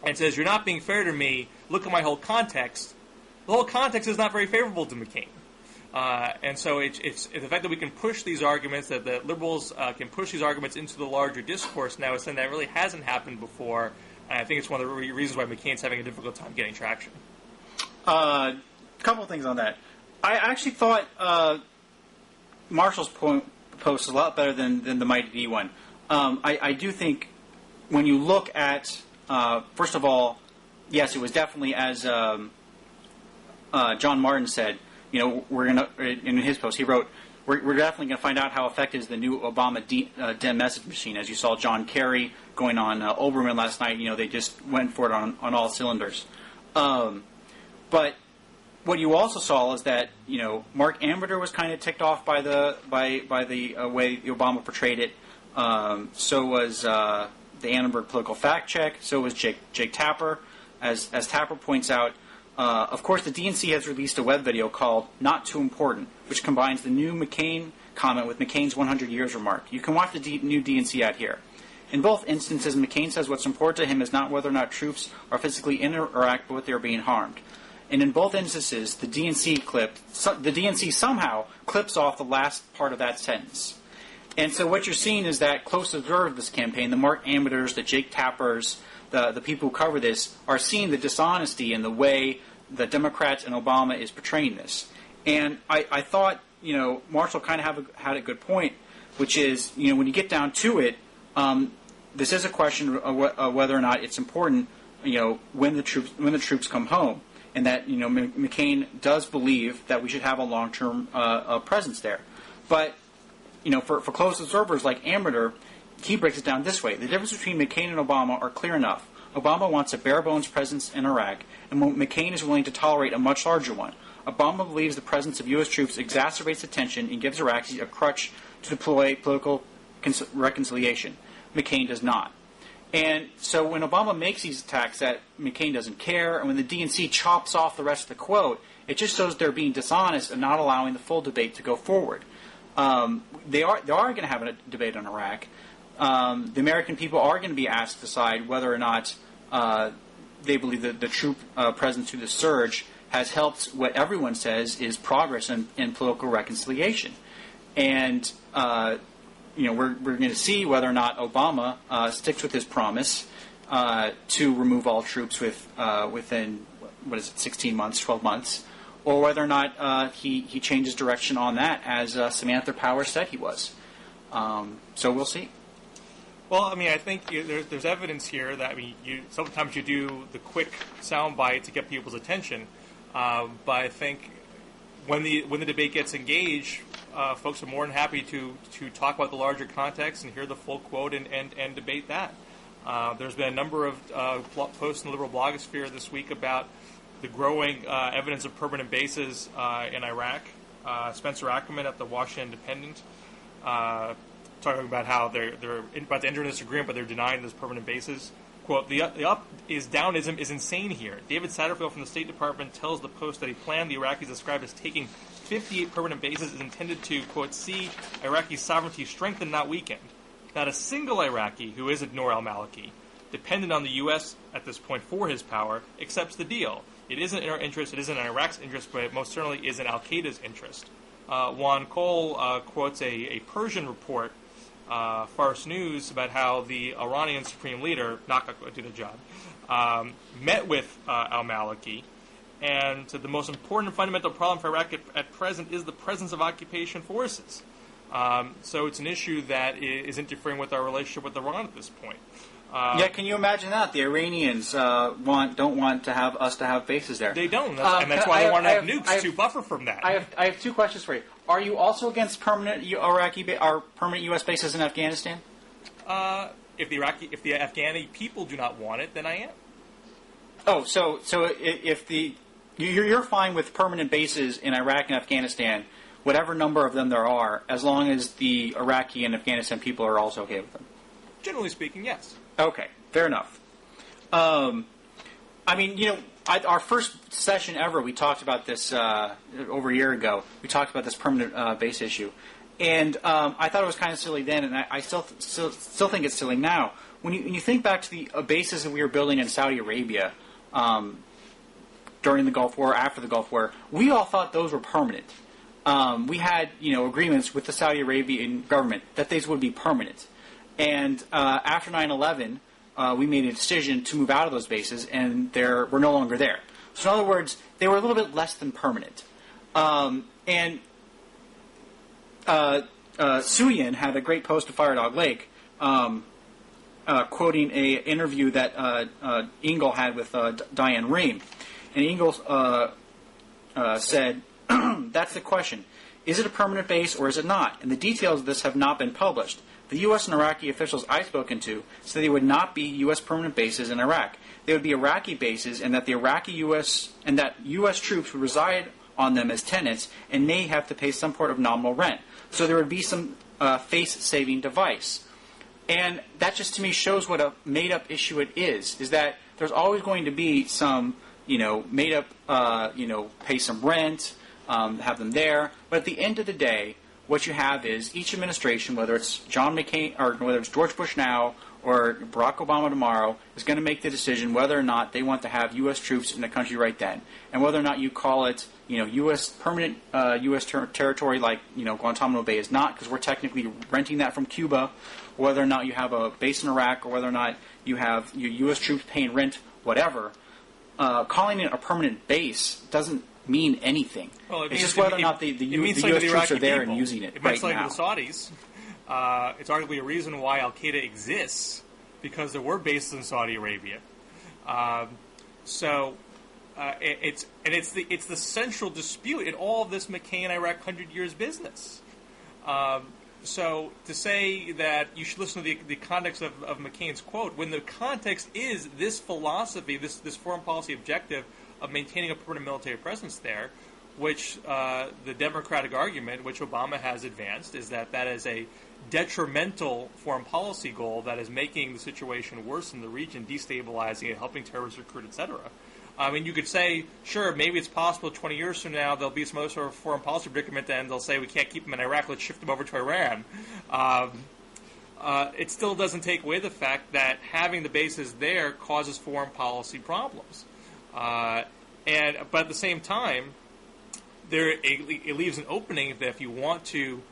and says, you're not being fair to me, look at my whole context, the whole context is not very favorable to McCain. And so it's the fact that we can push these arguments, that the liberals can push these arguments into the larger discourse now is something that really hasn't happened before. And I think it's one of the reasons why McCain's having a difficult time getting traction. A couple of things on that. I actually thought Marshall's post was a lot better than the Mighty D one. I do think when you look at, first of all, yes, it was definitely, as John Martin said, we're going to, in his post, he wrote, we're definitely going to find out how effective is the new Obama Dem message machine. As you saw John Kerry going on Oberman last night, they just went for it on all cylinders. But what you also saw is that, Mark Amberter was kind of ticked off by the way Obama portrayed it. So was the Annenberg Political Fact Check. So was Jake Tapper. As Tapper points out, of course, the DNC has released a web video called Not Too Important, which combines the new McCain comment with McCain's 100 years remark. You can watch the new DNC ad here. In both instances, McCain says what's important to him is not whether or not troops are physically in Iraq, but what they are being harmed. And in both instances, the DNC somehow clips off the last part of that sentence. And so what you're seeing is that close observer of this campaign, the Mark Amberters, the Jake Tappers, the people who cover this, are seeing the dishonesty in the way the Democrats and Obama is portraying this. And I thought, Marshall kind of had a good point, which is, when you get down to it, this is a question of whether or not it's important, when the troops come home, and that McCain does believe that we should have a long-term presence there. But for close observers like Amberter, he breaks it down this way: the difference between McCain and Obama are clear enough. Obama wants a bare-bones presence in Iraq, and McCain is willing to tolerate a much larger one. Obama believes the presence of U.S. troops exacerbates the tension and gives Iraqis a crutch to deploy political reconciliation. McCain does not. And so when Obama makes these attacks that McCain doesn't care, and when the DNC chops off the rest of the quote, it just shows they're being dishonest and not allowing the full debate to go forward. They are going to have a debate on Iraq. The American people are going to be asked to decide whether or not they believe that the troop presence through the surge has helped what everyone says is progress in political reconciliation. And we're going to see whether or not Obama sticks with his promise to remove all troops within 16 months, 12 months, or whether or not he changes direction on that, as Samantha Power said he was. So we'll see. Well, I think there's evidence here that sometimes you do the quick soundbite to get people's attention, but I think when the debate gets engaged, folks are more than happy to talk about the larger context and hear the full quote and debate that. There's been a number of posts in the liberal blogosphere this week about the growing evidence of permanent bases in Iraq. Spencer Ackerman at the Washington Independent talking about how they're about to enter this agreement, but they're denying those permanent bases. Quote, the up is downism is insane here. David Satterfield from the State Department tells the Post that a plan the Iraqis describe as taking 58 permanent bases is intended to, quote, see Iraqi sovereignty strengthened, not weakened. Not a single Iraqi who isn't Noor al-Maliki, dependent on the U.S. at this point for his power, accepts the deal. It isn't in our interest, it isn't in Iraq's interest, but it most certainly is in al-Qaeda's interest. Juan Cole quotes a Persian report, Fars News, about how the Iranian supreme leader, not going to do the job, met with al-Maliki, and the most important fundamental problem for Iraq at present is the presence of occupation forces. So it's an issue that is interfering with our relationship with Iran at this point. Yeah, can you imagine that? The Iranians don't want to have us to have bases there. They don't, and that's why they want to have nukes to buffer from that. I have two questions for you. Are you also against permanent permanent U.S. bases in Afghanistan? If the Afghani people do not want it, then I am. Oh, so if you're fine with permanent bases in Iraq and Afghanistan, whatever number of them there are, as long as the Iraqi and Afghanistan people are also okay with them? Generally speaking, yes. Okay, fair enough. I mean, our first session ever, we talked about this over a year ago. We talked about this permanent base issue, and I thought it was kind of silly then, and I still think it's silly now. When you think back to the bases that we were building in Saudi Arabia during the Gulf War, after the Gulf War, we all thought those were permanent. We had agreements with the Saudi Arabian government that these would be permanent. And after 9/11, we made a decision to move out of those bases, and we're no longer there. So in other words, they were a little bit less than permanent. And Suyin had a great post to Fire Dog Lake, quoting an interview that Engel had with Diane Rehm. And Engel said, that's the question. Is it a permanent base or is it not? And the details of this have not been published. The U.S. and Iraqi officials I've spoken to said they would not be U.S. permanent bases in Iraq. They would be Iraqi bases, and that the U.S. troops would reside on them as tenants and may have to pay some sort of nominal rent. So there would be some face-saving device. And that just to me shows what a made-up issue it is that there's always going to be some, made-up, pay some rent, have them there. But at the end of the day, what you have is each administration, whether it's John McCain or whether it's George Bush now or Barack Obama tomorrow, is going to make the decision whether or not they want to have U.S. troops in the country right then, and whether or not you call it, U.S. permanent U.S. territory like Guantanamo Bay is not, because we're technically renting that from Cuba, or whether or not you have a base in Iraq, or whether or not you have your U.S. troops paying rent, whatever. Calling it a permanent base doesn't mean anything. Well, it's just whether or not the U.S. troops are there and using it right now. The Saudis. It's arguably a reason why Al Qaeda exists, because there were bases in Saudi Arabia. It's the central dispute in all of this McCain Iraq 100 years business. So to say that you should listen to the context of McCain's quote, when the context is this philosophy, this foreign policy objective of maintaining a permanent military presence there, which the Democratic argument, which Obama has advanced, is that is a detrimental foreign policy goal that is making the situation worse in the region, destabilizing it, helping terrorists recruit, etc. I mean, you could say, sure, maybe it's possible 20 years from now there'll be some other sort of foreign policy predicament and they'll say we can't keep them in Iraq, let's shift them over to Iran. It still doesn't take away the fact that having the bases there causes foreign policy problems. But at the same time, it leaves an opening that if you want to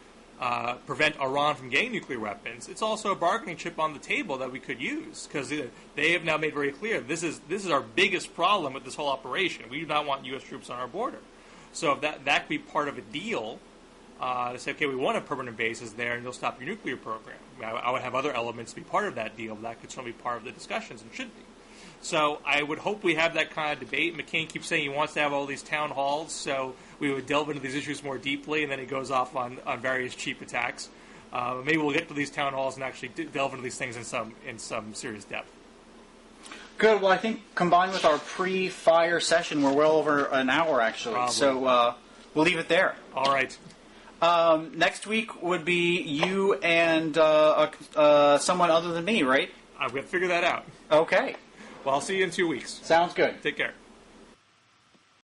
prevent Iran from getting nuclear weapons, it's also a bargaining chip on the table that we could use, because they have now made very clear this is our biggest problem with this whole operation. We do not want U.S. troops on our border. So if that could be part of a deal to say, okay, we want a permanent bases there, and you'll stop your nuclear program. I would have other elements to be part of that deal. That could certainly be part of the discussions and should be. So I would hope we have that kind of debate. McCain keeps saying he wants to have all these town halls, so we would delve into these issues more deeply, and then he goes off on various cheap attacks. Maybe we'll get to these town halls and actually delve into these things in some serious depth. Good. Well, I think combined with our pre-fire session, we're well over an hour, actually. Probably. So we'll leave it there. All right. Next week would be you and someone other than me, right? I'm going to figure that out. Okay. Well, I'll see you in 2 weeks. Sounds good. Take care.